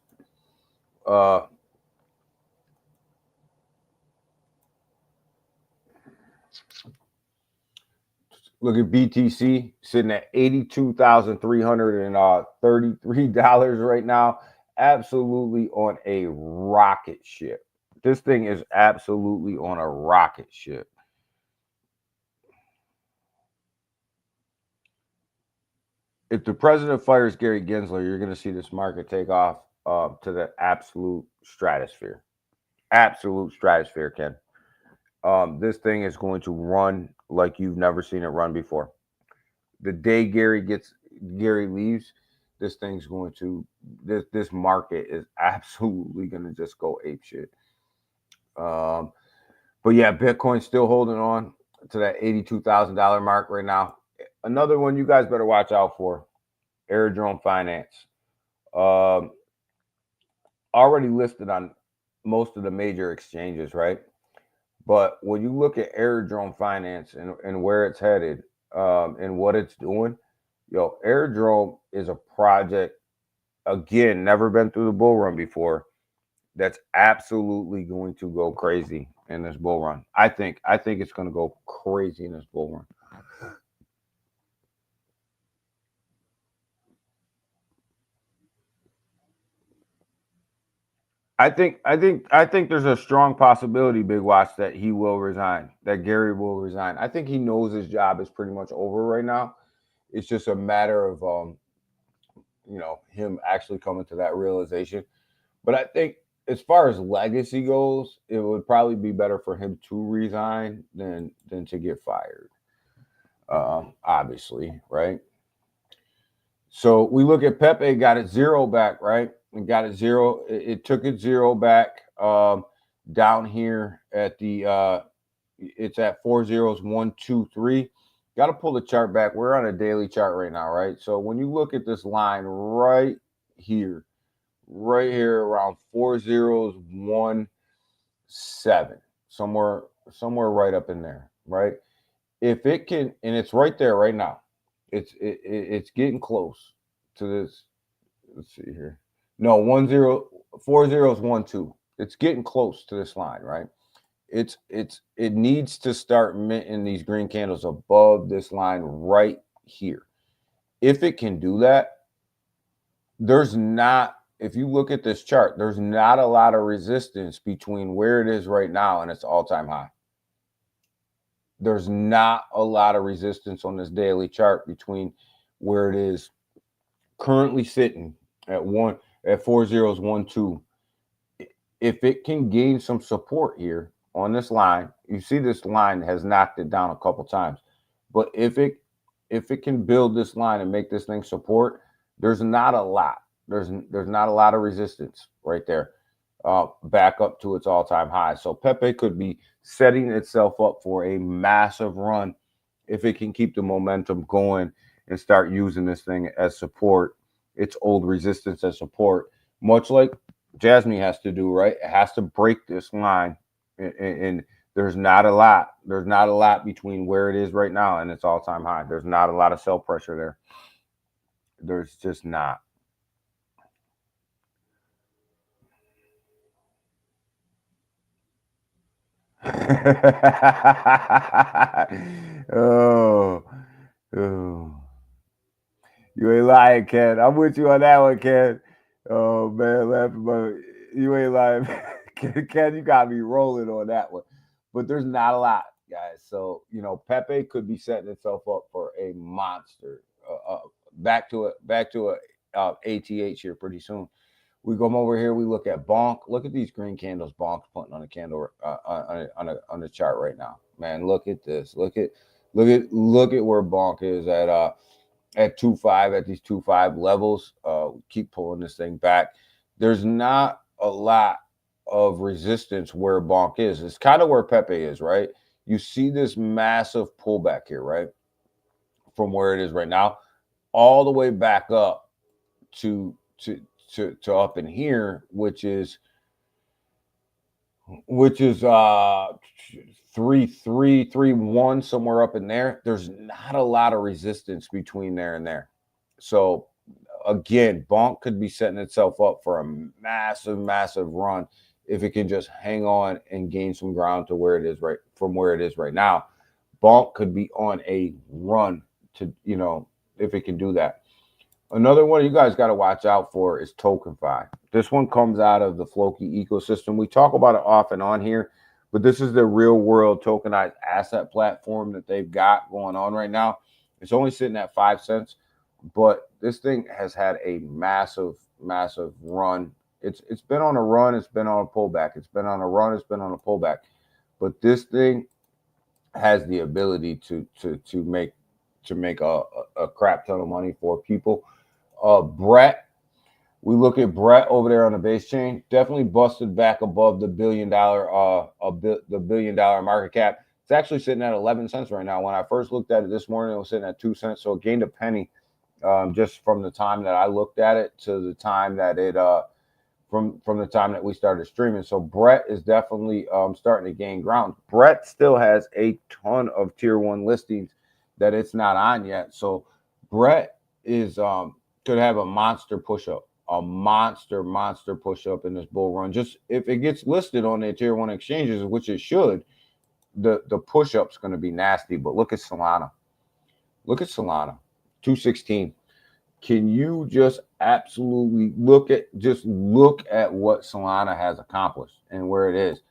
Look at BTC sitting at $82,333 right now. Absolutely on a rocket ship. This thing is absolutely on a rocket ship. If the president fires Gary Gensler, you're going to see this market take off to the absolute stratosphere. Absolute stratosphere, Ken. This thing is going to run like you've never seen it run before. The day Gary leaves, this thing's going to this market is absolutely going to just go apeshit. But yeah, Bitcoin's still holding on to that $82,000 mark right now. Another one you guys better watch out for: Airdrome Finance. Already listed on most of the major exchanges, right? But when you look at Airdrome Finance and where it's headed and what it's doing, Airdrome is a project, again, never been through the bull run before, that's absolutely going to go crazy in this bull run. I think it's going to go crazy in this bull run. I think there's a strong possibility, Big Watch, that he will resign, that Gary will resign. I think he knows his job is pretty much over right now. It's just a matter of him actually coming to that realization. But I think as far as legacy goes, it would probably be better for him to resign than to get fired. Obviously, right? So we look at Pepe, got it zero back, right? And got it zero. It took it zero back down here at the it's at 4 zeros, 1, 2, 3. Got to pull the chart back. We're on a daily chart right now, right? So when you look at this line right here around 4 zeros, 1, 7, somewhere right up in there, right? If it can, and it's right there right now. It's getting close to this. Let's see here. No, 1 0, 4 zeros, 1, 2. It's getting close to this line, right? It needs to start minting these green candles above this line right here. If it can do that, if you look at this chart, there's not a lot of resistance between where it is right now and its all-time high. There's not a lot of resistance on this daily chart between where it is currently sitting at 4 zeros, 1, 2. If it can gain some support here on this line, you see this line has knocked it down a couple times. But if it can build this line and make this thing support, there's not a lot There's not a lot of resistance right there, back up to its all-time high. So Pepe could be setting itself up for a massive run if it can keep the momentum going and start using this thing as support, its old resistance as support, much like Jasmine has to do, right? It has to break this line, and there's not a lot. There's not a lot between where it is right now and its all-time high. There's not a lot of sell pressure there. There's just not. oh, oh. You ain't lying, Ken. I'm with you on that one, Ken. Oh man, laughing, but you ain't lying. Ken, you got me rolling on that one. But there's not a lot, guys. So Pepe could be setting itself up for a monster. Back to a ATH here pretty soon. We come over here. We look at Bonk. Look at these green candles Bonk's putting on the candle on the chart right now. Man, look at this. Look at where Bonk is at 2.5 at these 2.5 levels. Keep pulling this thing back. There's not a lot of resistance where Bonk is. It's kind of where Pepe is, right? You see this massive pullback here, right? From where it is right now, all the way back up to up in here, which is 3.331, somewhere up in there. There's not a lot of resistance between there and there. So again, Bonk could be setting itself up for a massive run if it can just hang on and gain some ground to where it is right now. Bonk could be on a run to, if it can do that. Another one you guys got to watch out for is TokenFi. This one comes out of the Floki ecosystem. We talk about it off and on here, but this is the real world tokenized asset platform that they've got going on right now. It's only sitting at 5 cents, but this thing has had a massive run. It's been on a run. It's been on a pullback. It's been on a run. It's been on a pullback. But this thing has the ability to make a crap ton of money for people. Brett, we look at Brett over there on the base chain, definitely busted back above the $1 billion market cap. It's actually sitting at 11 cents right now. When I first looked at it this morning, it was sitting at 2 cents, so it gained a penny just from the time that I looked at it to the time that it from the time that we started streaming. So Brett is definitely starting to gain ground. Brett still has a ton of tier 1 listings that it's not on yet. So Brett is could have a monster push-up, a monster push-up in this bull run. Just if it gets listed on the tier 1 exchanges, which it should, the push-up's going to be nasty. But look at Solana. Look at Solana, 216. Can you just absolutely look at what Solana has accomplished and where it is?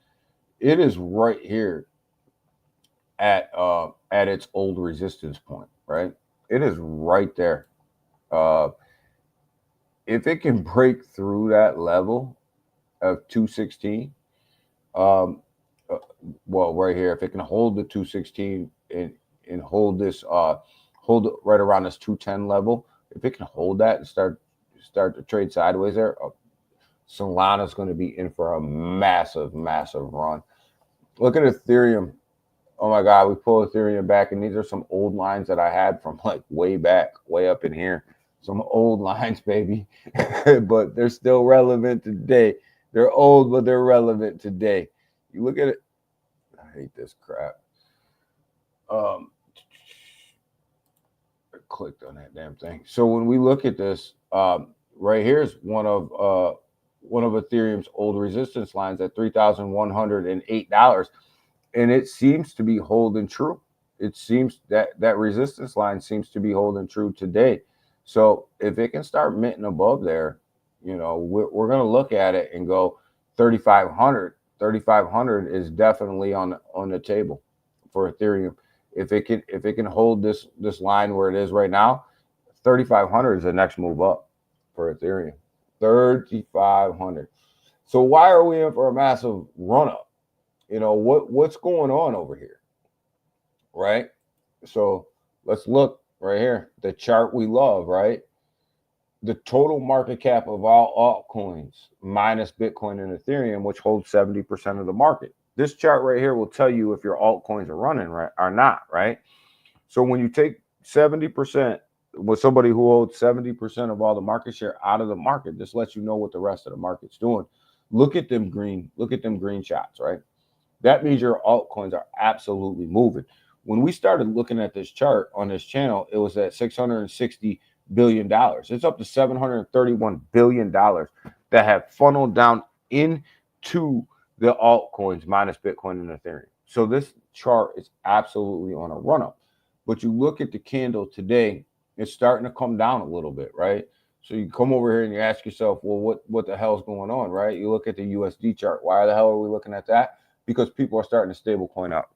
It is right here at its old resistance point, right? It is right there. If it can break through that level of 216, well, right here, if it can hold the 216 and hold this, hold it right around this 210 level, if it can hold that and start to trade sideways there, Solana's going to be in for a massive run. Look at Ethereum. Oh my God, we pull Ethereum back, and these are some old lines that I had from like way back, way up in here. Some old lines, baby, but they're still relevant today. They're old, but they're relevant today. You look at it. I hate this crap. I clicked on that damn thing. So when we look at this, right here is one of Ethereum's old resistance lines at $3,108, and it seems to be holding true. It seems that resistance line seems to be holding true today. So if it can start minting above there, we're going to look at it and go 3,500. 3,500 is definitely on the table for Ethereum. If it can hold this line where it is right now, 3,500 is the next move up for Ethereum. 3,500. So why are we in for a massive run up? What's going on over here, right? So let's look right here, the chart we love, right? the total market cap of all altcoins minus Bitcoin and Ethereum, which holds 70% of the market. This chart right here will tell you if your altcoins are running right or not, right? So when you take 70% with somebody who holds 70% of all the market share out of the market, this lets you know what the rest of the market's doing. Look at them green shots, right? That means your altcoins are absolutely moving. When we started looking at this chart on this channel, it was at $660 billion. It's up to $731 billion that have funneled down into the altcoins minus Bitcoin and Ethereum. So this chart is absolutely on a run up. But you look at the candle today, it's starting to come down a little bit, right? So you come over here and you ask yourself, well, what the hell is going on, right? You look at the USD chart. Why the hell are we looking at that? Because people are starting to stablecoin up,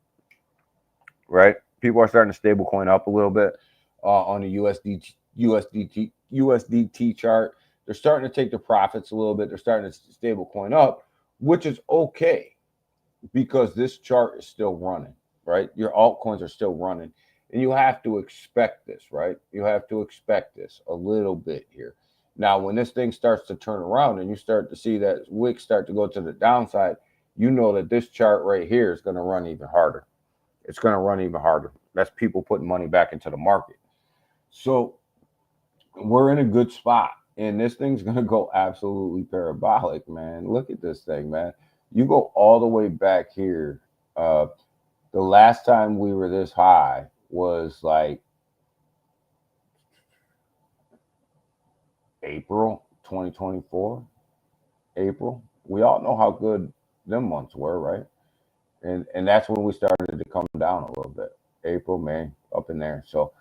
right? People are starting to stablecoin up a little bit on the USDT chart. They're starting to take the profits a little bit. They're starting to stablecoin up, which is okay because this chart is still running, right? Your altcoins are still running, and you have to expect this, right? You have to expect this a little bit here. Now, when this thing starts to turn around and you start to see that wicks start to go to the downside, you know that this chart right here is going to run even harder. It's going to run even harder. That's people putting money back into the market. So we're in a good spot, and this thing's going to go absolutely parabolic, man. Look at this thing, man. You go all the way back here. The last time we were this high was like April 2024. April. We all know how good them months were, right? And that's when we started to come down a little bit. April, May, up in there. So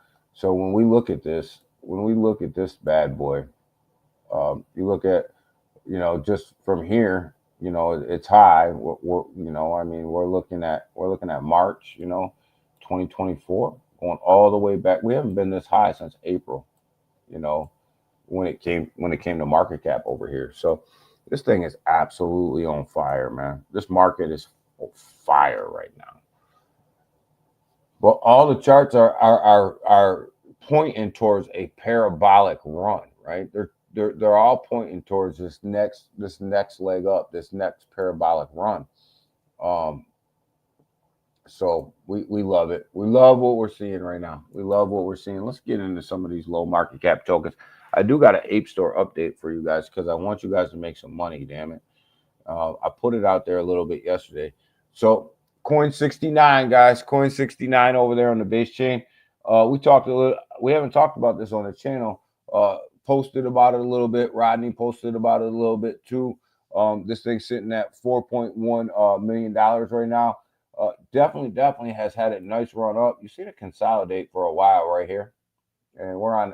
when we look at this bad boy, you look at, just from here, it's high. We're looking at March, 2024, going all the way back. We haven't been this high since April, when it came to market cap over here. So this thing is absolutely on fire, man. This market is on fire right now. But all the charts are pointing towards a parabolic run, right? They're all pointing towards this next leg up, this next parabolic run. So we love it. We love what we're seeing right now. We love what we're seeing. Let's get into some of these low market cap tokens. I do got an Ape Store update for you guys because I want you guys to make some money, damn it. I put it out there a little bit yesterday. So Coin69, guys, Coin69 over there on the base chain. We haven't talked about this on the channel. Posted about it a little bit. Rodney posted about it a little bit too. This thing's sitting at $4.1 million right now. Definitely has had a nice run up. You see it consolidate for a while right here, and we're on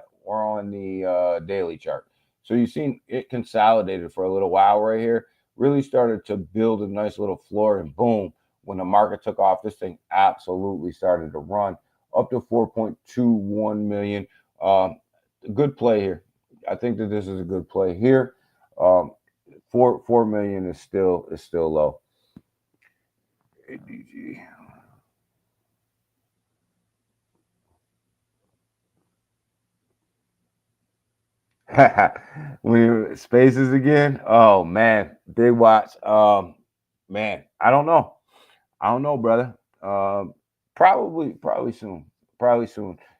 the daily chart. So you've seen it consolidated for a little while right here. Really started to build a nice little floor, and boom, when the market took off, this thing absolutely started to run up to 4.21 million. Good play here. I think that this is a good play here. 4 million is still low. ADG. Spaces again. Oh man, big watch. Man, I don't know, brother. Probably soon.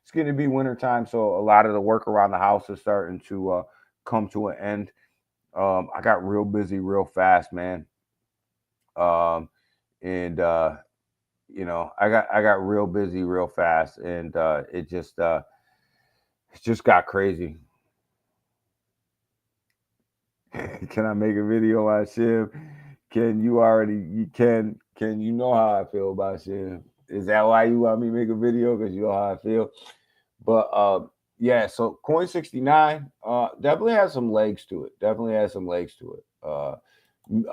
It's going to be winter time, so a lot of the work around the house is starting to come to an end. I got real busy real fast, man. I got real busy real fast, and it just got crazy. Can I make a video on Shiv? Can you know how I feel about Shiv? Is that why you want me to make a video? Because you know how I feel. But yeah, so Coin69 definitely has some legs to it.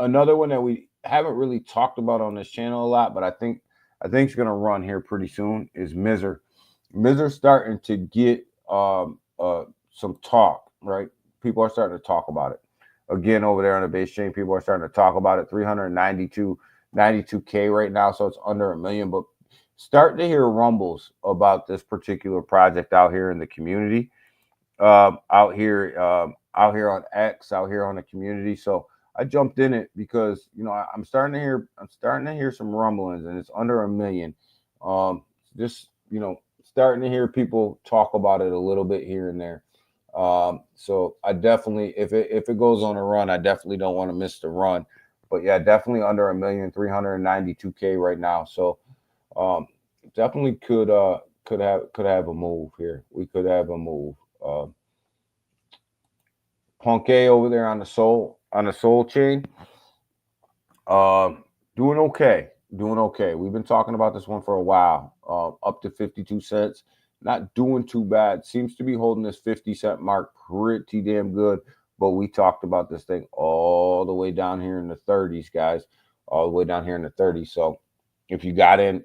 Another one that we haven't really talked about on this channel a lot, but I think it's gonna run here pretty soon is Mizr. Mizr's starting to get some talk, right? People are starting to talk about it. Again, over there on the base chain, people are starting to talk about it. 392K right now, so it's under $1 million. But start to hear rumbles about this particular project out here in the community. out here on X, out here on the community. So I jumped in it because I'm starting to hear some rumblings, and it's under a million. Just starting to hear people talk about it a little bit here and there. So I definitely, if it goes on a run, I definitely don't want to miss the run. But yeah, definitely under 1,392K right now. So definitely could have a move here. We could have a move. Punkay over there on the Soul chain, uh, doing okay, doing okay. We've been talking about this one for a while. Up to 52 cents, not doing too bad. Seems to be holding this 50-cent mark pretty damn good. But we talked about this thing all the way down here in the 30s, guys, all the way down here in the 30s. So if you got in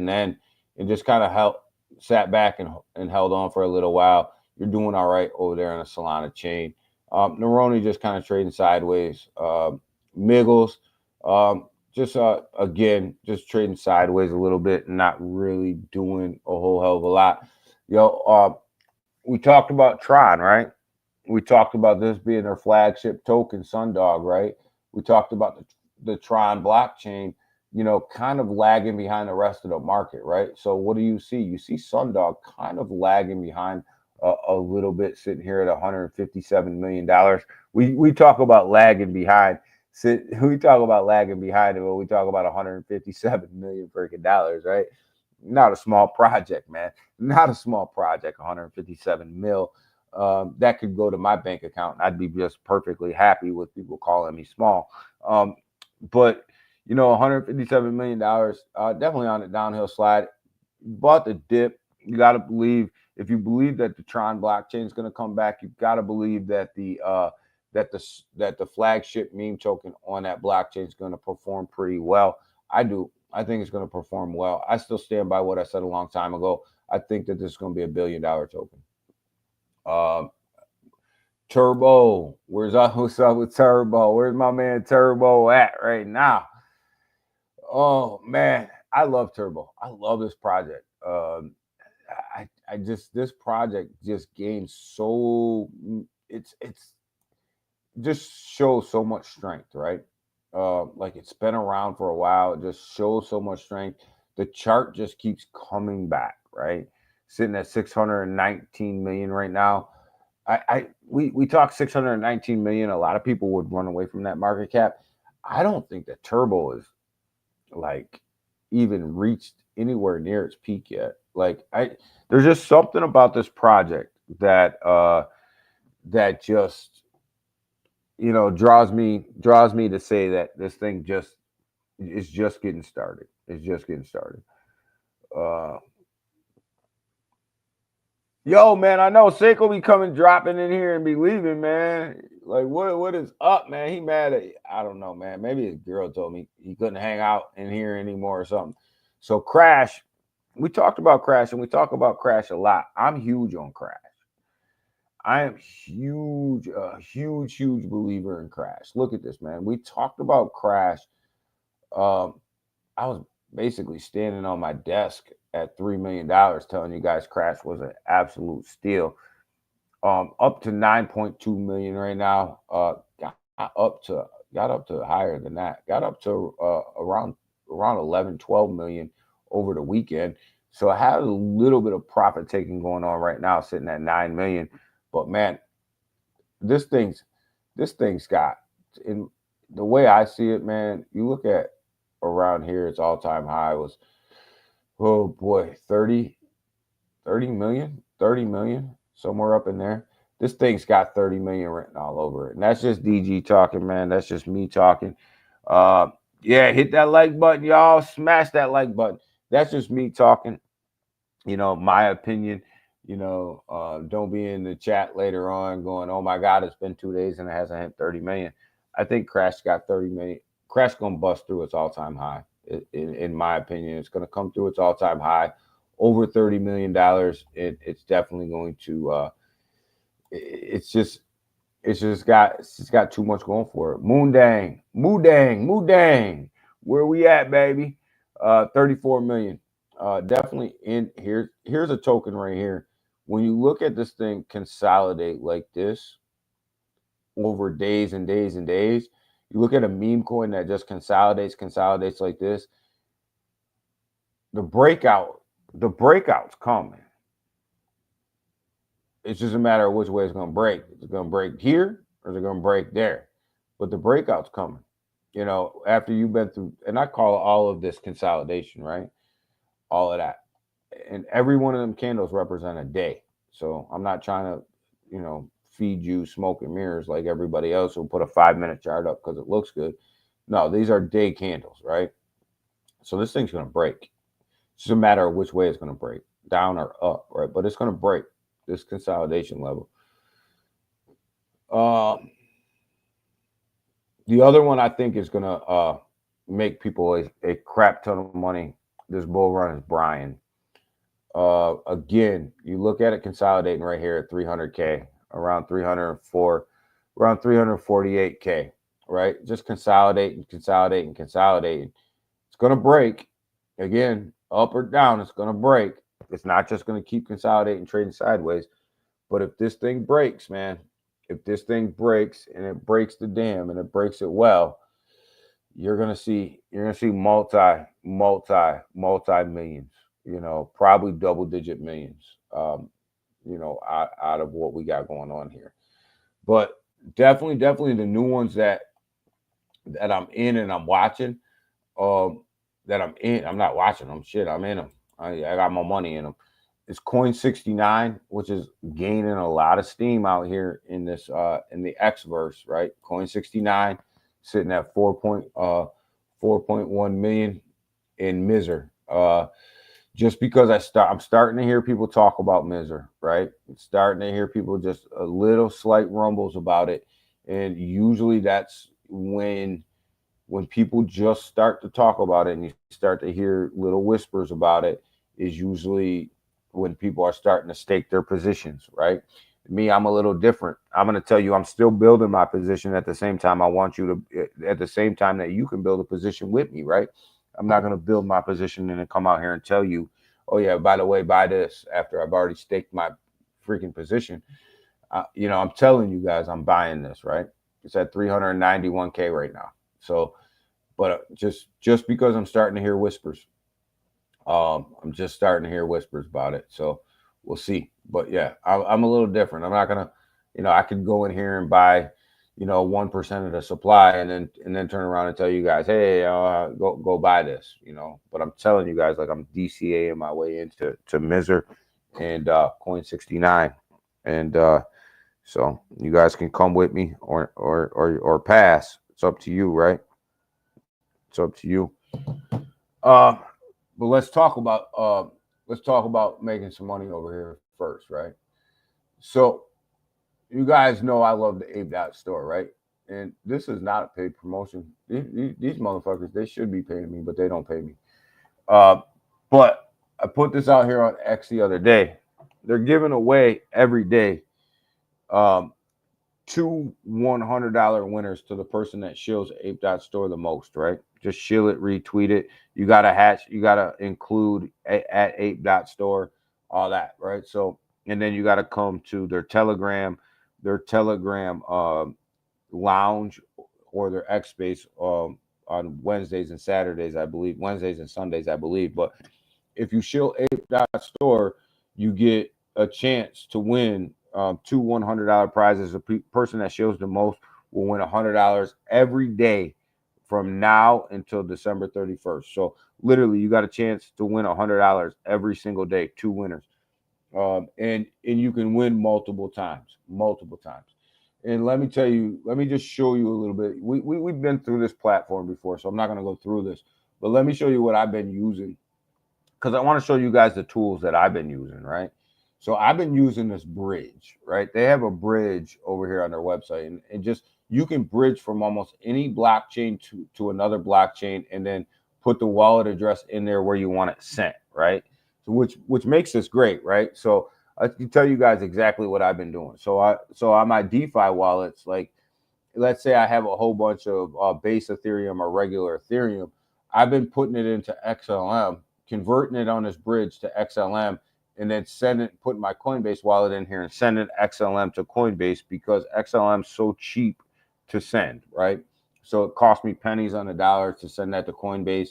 then and just kind of sat back and held on for a little while, you're doing all right over there on the Solana chain. Neroni just kind of trading sideways. Miggles, just again, just trading sideways a little bit, not really doing a whole hell of a lot. We talked about Tron, right? We talked about this being their flagship token, Sundog, right? We talked about the Tron blockchain, kind of lagging behind the rest of the market, right? So what do you see? You see Sundog kind of lagging behind a little bit, sitting here at $157 million. We talk about lagging behind. We talk about lagging behind it, but we talk about 157 million freaking dollars, right? Not a small project, man. Not a small project. 157 mil. That could go to my bank account. I'd be just perfectly happy with people calling me small. But $157 million, definitely on a downhill slide. Bought the dip. You got to believe. If you believe that the Tron blockchain is going to come back, you've got to believe that the flagship meme token on that blockchain is going to perform pretty well. I do. I think it's going to perform well. I still stand by what I said a long time ago. I think that this is going to be $1 billion token. Turbo, what's up with Turbo? Where's my man Turbo at right now? Oh man, I love Turbo. I love this project. This project just gains it's just shows so much strength, right? Like it's been around for a while. It just shows so much strength. The chart just keeps coming back, right? Sitting at 619 million right now. We talk 619 million. A lot of people would run away from that market cap. I don't think that Turbo is like even reached anywhere near its peak yet. Like there's just something about this project that that just draws me to say that this thing is just getting started. It's just getting started. Yo, man, I know Seiko be coming dropping in here and be leaving, man. Like, what is up, man? He mad at, I don't know, man. Maybe his girl told me he couldn't hang out in here anymore or something. So Crash, we talked about Crash, and we talk about Crash a lot. I'm huge on Crash. I am huge believer in Crash. Look at this, man. We talked about Crash. I was basically standing on my desk at $3 million telling you guys Crash was an absolute steal. Up to 9.2 million right now. Got up to higher than that. Got up to around 11, 12 million over the weekend. So I have a little bit of profit taking going on right now, sitting at 9 million. But man, this thing's got, in the way I see it, man, you look at around here, its all-time high was, oh boy, 30 million, somewhere up in there. This thing's got 30 million written all over it. And that's just DG talking, man. That's just me talking. Yeah, hit that like button, y'all. Smash that like button. That's just me talking. My opinion. Don't be in the chat later on going, oh my God, it's been 2 days and it hasn't hit 30 million. I think Crash got 30 million. Crash going to bust through its all-time high. In my opinion, it's going to come through its all-time high, over $30 million. It's definitely going to, it's just got too much going for it. Moondang. Where we at, baby? 34 million. Definitely in here. Here's a token right here when you look at this thing consolidate like this over days and days and days, you look at a meme coin that just consolidates like this, the breakout's coming. It's just a matter of which way it's going to break. Is it going to break here or is it going to break there? But the breakout's coming. You know, after you've been through, and I call all of this consolidation, right? All of that. And every one of them candles represent a day. So I'm not trying to, you know, feed you smoke and mirrors like everybody else who put a 5-minute chart up because it looks good. No, these are day candles, right? So this thing's going to break. It's just a matter of which way it's going to break, down or up, right? But it's going to break this consolidation level. The other one I think is going to make people a crap ton of money this bull run is Brian. Again, you look at it consolidating right here at 300K, around 304, around 348K, right? Just consolidating. It's going to break. Again, up or down, it's going to break. It's not just going to keep consolidating, trading sideways. But if this thing breaks, man, if this thing breaks and it breaks the dam and it breaks it well, you're gonna see multi millions, you know, probably double-digit millions, you know, out of what we got going on here. But definitely the new ones that I'm in and I'm watching, that I'm in. I'm not watching them. Shit, I'm in them. I got my money in them. It's Coin69, which is gaining a lot of steam out here in this in the Xverse, right? Coin69 sitting at 4.1 million in Miser. Just because I'm starting to hear people talk about Miser, right? I'm starting to hear people just a little slight rumbles about it, and usually that's when people just start to talk about it and you start to hear little whispers about it, is usually when people are starting to stake their positions, right? Me, I'm a little different. I'm going to tell you, I'm still building my position at the same time. I want you to, at the same time that you can build a position with me, right? I'm not going to build my position and then come out here and tell you, oh yeah, by the way, buy this after I've already staked my freaking position. You know, I'm telling you guys, I'm buying this, right? It's at 391K right now. So, but just because I'm starting to hear whispers, I'm just starting to hear whispers about it. So we'll see. But yeah, I'm a little different. I'm not gonna, you know, I could go in here and buy, you know, 1% of the supply and then turn around and tell you guys, hey, go buy this, you know. But I'm telling you guys, like, I'm DCAing my way into Miser and Coin69, and so you guys can come with me or pass. It's up to you, right? It's up to you. But let's talk about making some money over here first, right? So you guys know I love the Ape Dot store, right? And this is not a paid promotion. These motherfuckers, they should be paying me, but they don't pay me. But I put this out here on X the other day. They're giving away every day 2 $100 winners to the person that shills Ape Dot store the most, right? Just shill it, retweet it. You gotta include at Ape Dot store, all that, right? So, and then you gotta come to their Telegram lounge or their X space on Wednesdays and Saturdays, I believe, Wednesdays and Sundays, I believe. But if you shill Ape Dot store, you get a chance to win 2 $100 prizes. A person that shows the most will win $100 every day from now until December 31st. So literally, you got a chance to win $100 every single day, 2 winners, and you can win multiple times. And let me tell you, let me just show you a little bit. We've been through this platform before, so I'm not going to go through this, but let me show you what I've been using, because I want to show you guys the tools that I've been using, right? So I've been using this bridge, right? They have a bridge over here on their website, and just you can bridge from almost any blockchain to another blockchain, and then put the wallet address in there where you want it sent, right? So which makes this great, right? So I can tell you guys exactly what I've been doing. So on my DeFi wallets, like, let's say I have a whole bunch of base Ethereum or regular Ethereum, I've been putting it into XLM, converting it on this bridge to XLM, and then put my Coinbase wallet in here and send it XLM to Coinbase because XLM is so cheap to send, right? So it cost me pennies on the dollar to send that to Coinbase,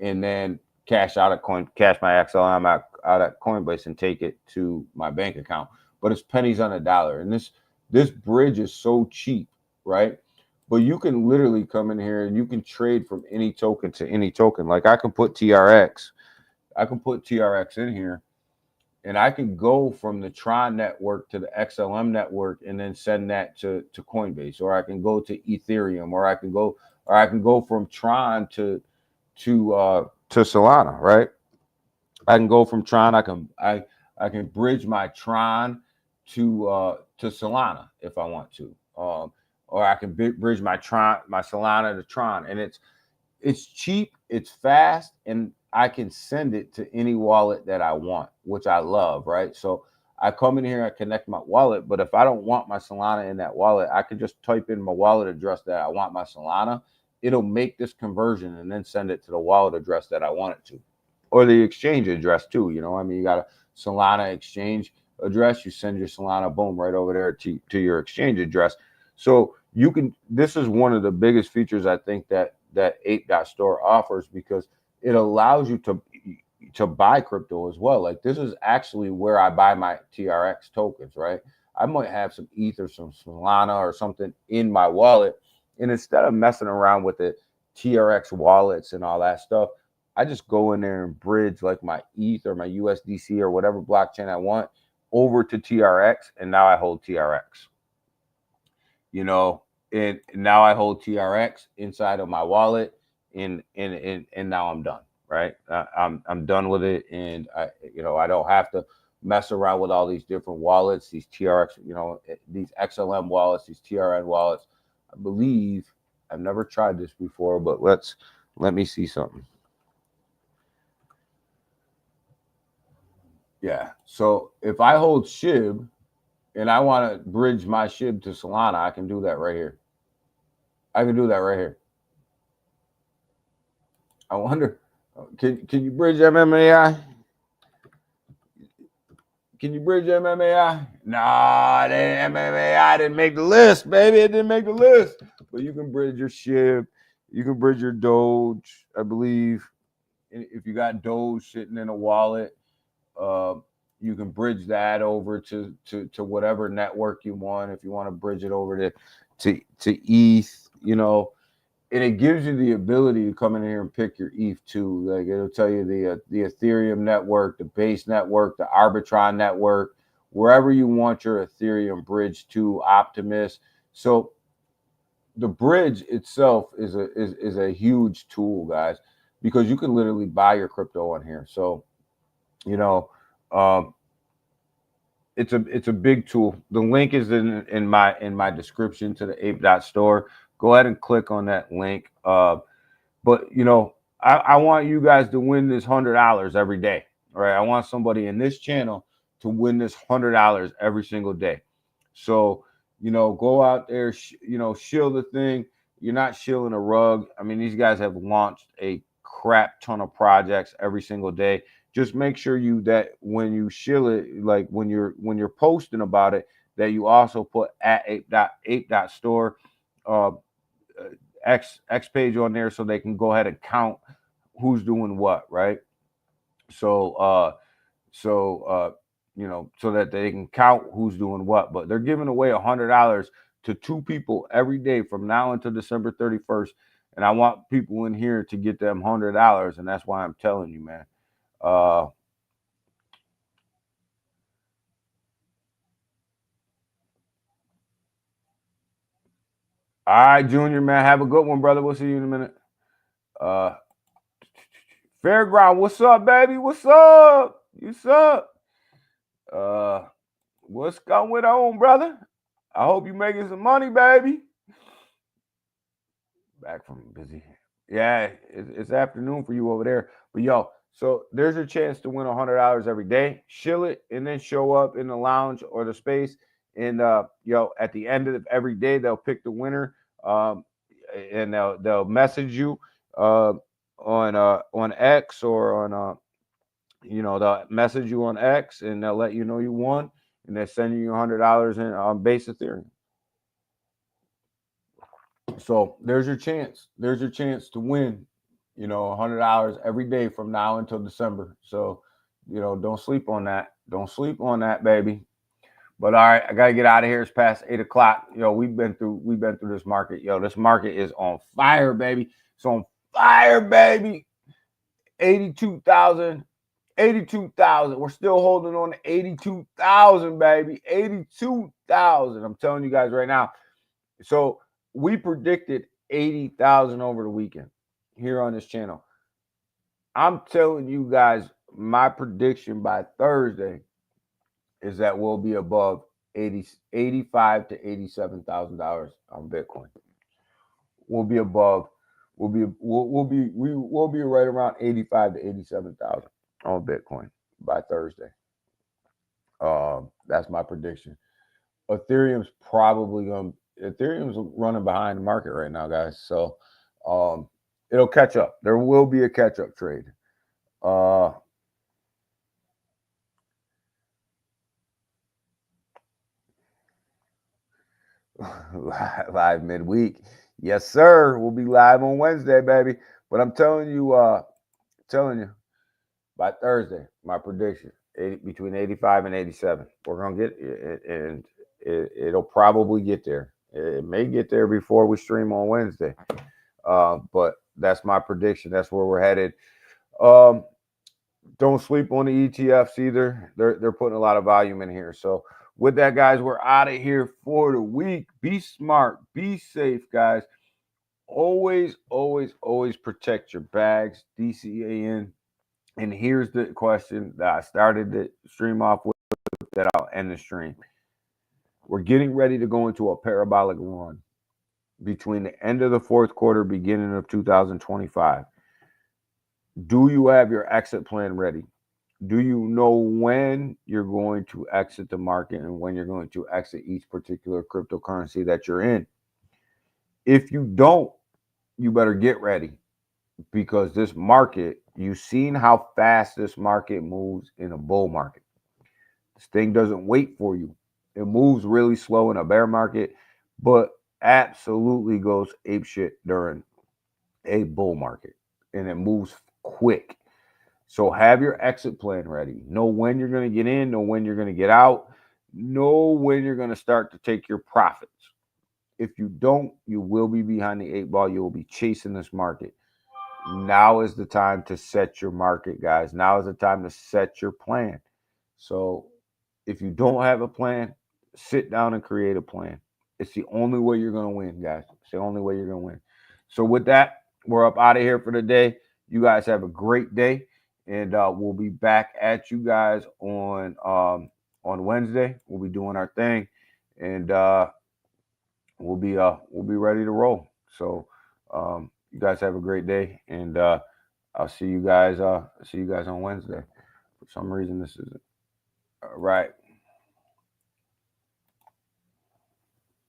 and then cash my XLM out at Coinbase and take it to my bank account. But it's pennies on the dollar, and this bridge is so cheap, right? But you can literally come in here and you can trade from any token to any token. Like I can put TRX in here, and I can go from the Tron network to the XLM network and then send that to Coinbase, or I can go to Ethereum, or I can go from Tron to Solana, right? I can go from Tron. I can bridge my Tron to Solana if I want to, or I can bridge my Solana to Tron, and it's cheap, it's fast, and I can send it to any wallet that I want, which I love, right? So I come in here, I connect my wallet, but if I don't want my Solana in that wallet, I can just type in my wallet address that I want my Solana. It'll make this conversion and then send it to the wallet address that I want it to, or the exchange address too. You know, I mean, you got a Solana exchange address, you send your Solana, boom, right over there to your exchange address. So you can, this is one of the biggest features I think that Ape.store offers, because it allows you to buy crypto as well. Like this is actually where I buy my TRX tokens, right? I might have some ETH or some Solana or something in my wallet, and instead of messing around with the TRX wallets and all that stuff, I just go in there and bridge like my ETH or my USDC or whatever blockchain I want over to TRX, and now I hold TRX. You know, and now I hold TRX inside of my wallet, and now I'm done, right? I'm done with it, and I don't have to mess around with all these different wallets, these TRX, these XLM wallets, these TRN wallets. I believe I've never tried this before, but let me see something. Yeah, so if I hold SHIB and I want to bridge my SHIB to Solana, I can do that right here. I wonder, can you bridge MMAI? Can you bridge MMAI? Nah, MMAI didn't make the list, baby. It didn't make the list. But you can bridge your SHIB. You can bridge your Doge, I believe. If you got Doge sitting in a wallet, you can bridge that over to whatever network you want. If you want to bridge it over to ETH, and it gives you the ability to come in here and pick your ETH too. Like it'll tell you the Ethereum network, the Base network, the Arbitron network, wherever you want your Ethereum bridge to, Optimus. So the bridge itself is a huge tool, guys, because you can literally buy your crypto on here. So, it's a big tool. The link is in my description to the Ape.store. Go ahead and click on that link. But I want you guys to win this $100 every day. All right. I want somebody in this channel to win this $100 every single day. So, go out there, shill the thing. You're not shilling a rug. I mean, these guys have launched a crap ton of projects every single day. Just make sure that when you shill it, like when you're posting about it, that you also put at ape.store X page on there, so they can go ahead and count who's doing what, right? So so that they can count who's doing what. But they're giving away $100 to 2 people every day from now until December 31st. And I want people in here to get them $100, and that's why I'm telling you, man. All right, Junior, man, have a good one, brother. We'll see you in a minute. Fairground, what's up, baby? What's up? What's going on, brother? I hope you making some money, baby. Back from busy. Yeah, it's afternoon for you over there. But yo, so there's your chance to win $100 every day. Shill it and then show up in the lounge or the space. And at the end of every day, they'll pick the winner. And they'll message you on X or on you know, they'll message you on X and they'll let you know you won, and they're sending you $100 in base Ethereum. So there's your chance. There's your chance to win, you know, $100 every day from now until December. So, you know, don't sleep on that. Don't sleep on that, baby. But all right, I gotta get out of here. It's past 8 o'clock. Yo, we've been through this market. Yo, this market is on fire, baby. It's on fire, baby. 82,000. 82,000. We're still holding on to 82,000, baby. 82,000. I'm telling you guys right now. So we predicted 80,000 over the weekend here on this channel. I'm telling you guys, my prediction by Thursday is that we'll be above $85,000 to $87,000 on Bitcoin. We'll be above. We'll be right around 85,000 to 87,000 on Bitcoin by Thursday. That's my prediction. Ethereum's running behind the market right now, guys. So it'll catch up. There will be a catch-up trade. Live midweek. Yes, sir. We'll be live on Wednesday, baby. But I'm telling you, by Thursday, my prediction, between 85 and 87. We're going to get it, and it'll probably get there. It may get there before we stream on Wednesday. But that's my prediction. That's where we're headed. Don't sleep on the ETFs either. They're putting a lot of volume in here. So with that, guys, we're out of here for the week. Be smart. Be safe, guys. Always, always, always protect your bags. DCAN. And here's the question that I started the stream off with, that I'll end the stream. We're getting ready to go into a parabolic run between the end of the fourth quarter, beginning of 2025. Do you have your exit plan ready? Do you know when you're going to exit the market and when you're going to exit each particular cryptocurrency that you're in? If you don't, you better get ready, because this market, you've seen how fast this market moves in a bull market. This thing doesn't wait for you. It moves really slow in a bear market, but absolutely goes apeshit during a bull market, and it moves quick. So have your exit plan ready. Know when you're going to get in, know when you're going to get out, know when you're going to start to take your profits. If you don't, you will be behind the 8 ball. You will be chasing this market. Now is the time to set your market, guys. Now is the time to set your plan. So if you don't have a plan, sit down and create a plan. It's the only way you're going to win, guys. It's the only way you're going to win. So with that, we're up out of here for the day. You guys have a great day, and we'll be back at you guys on Wednesday. We'll be doing our thing, and we'll be ready to roll. So you guys have a great day, and I'll see you guys on Wednesday. For some reason, this isn't right.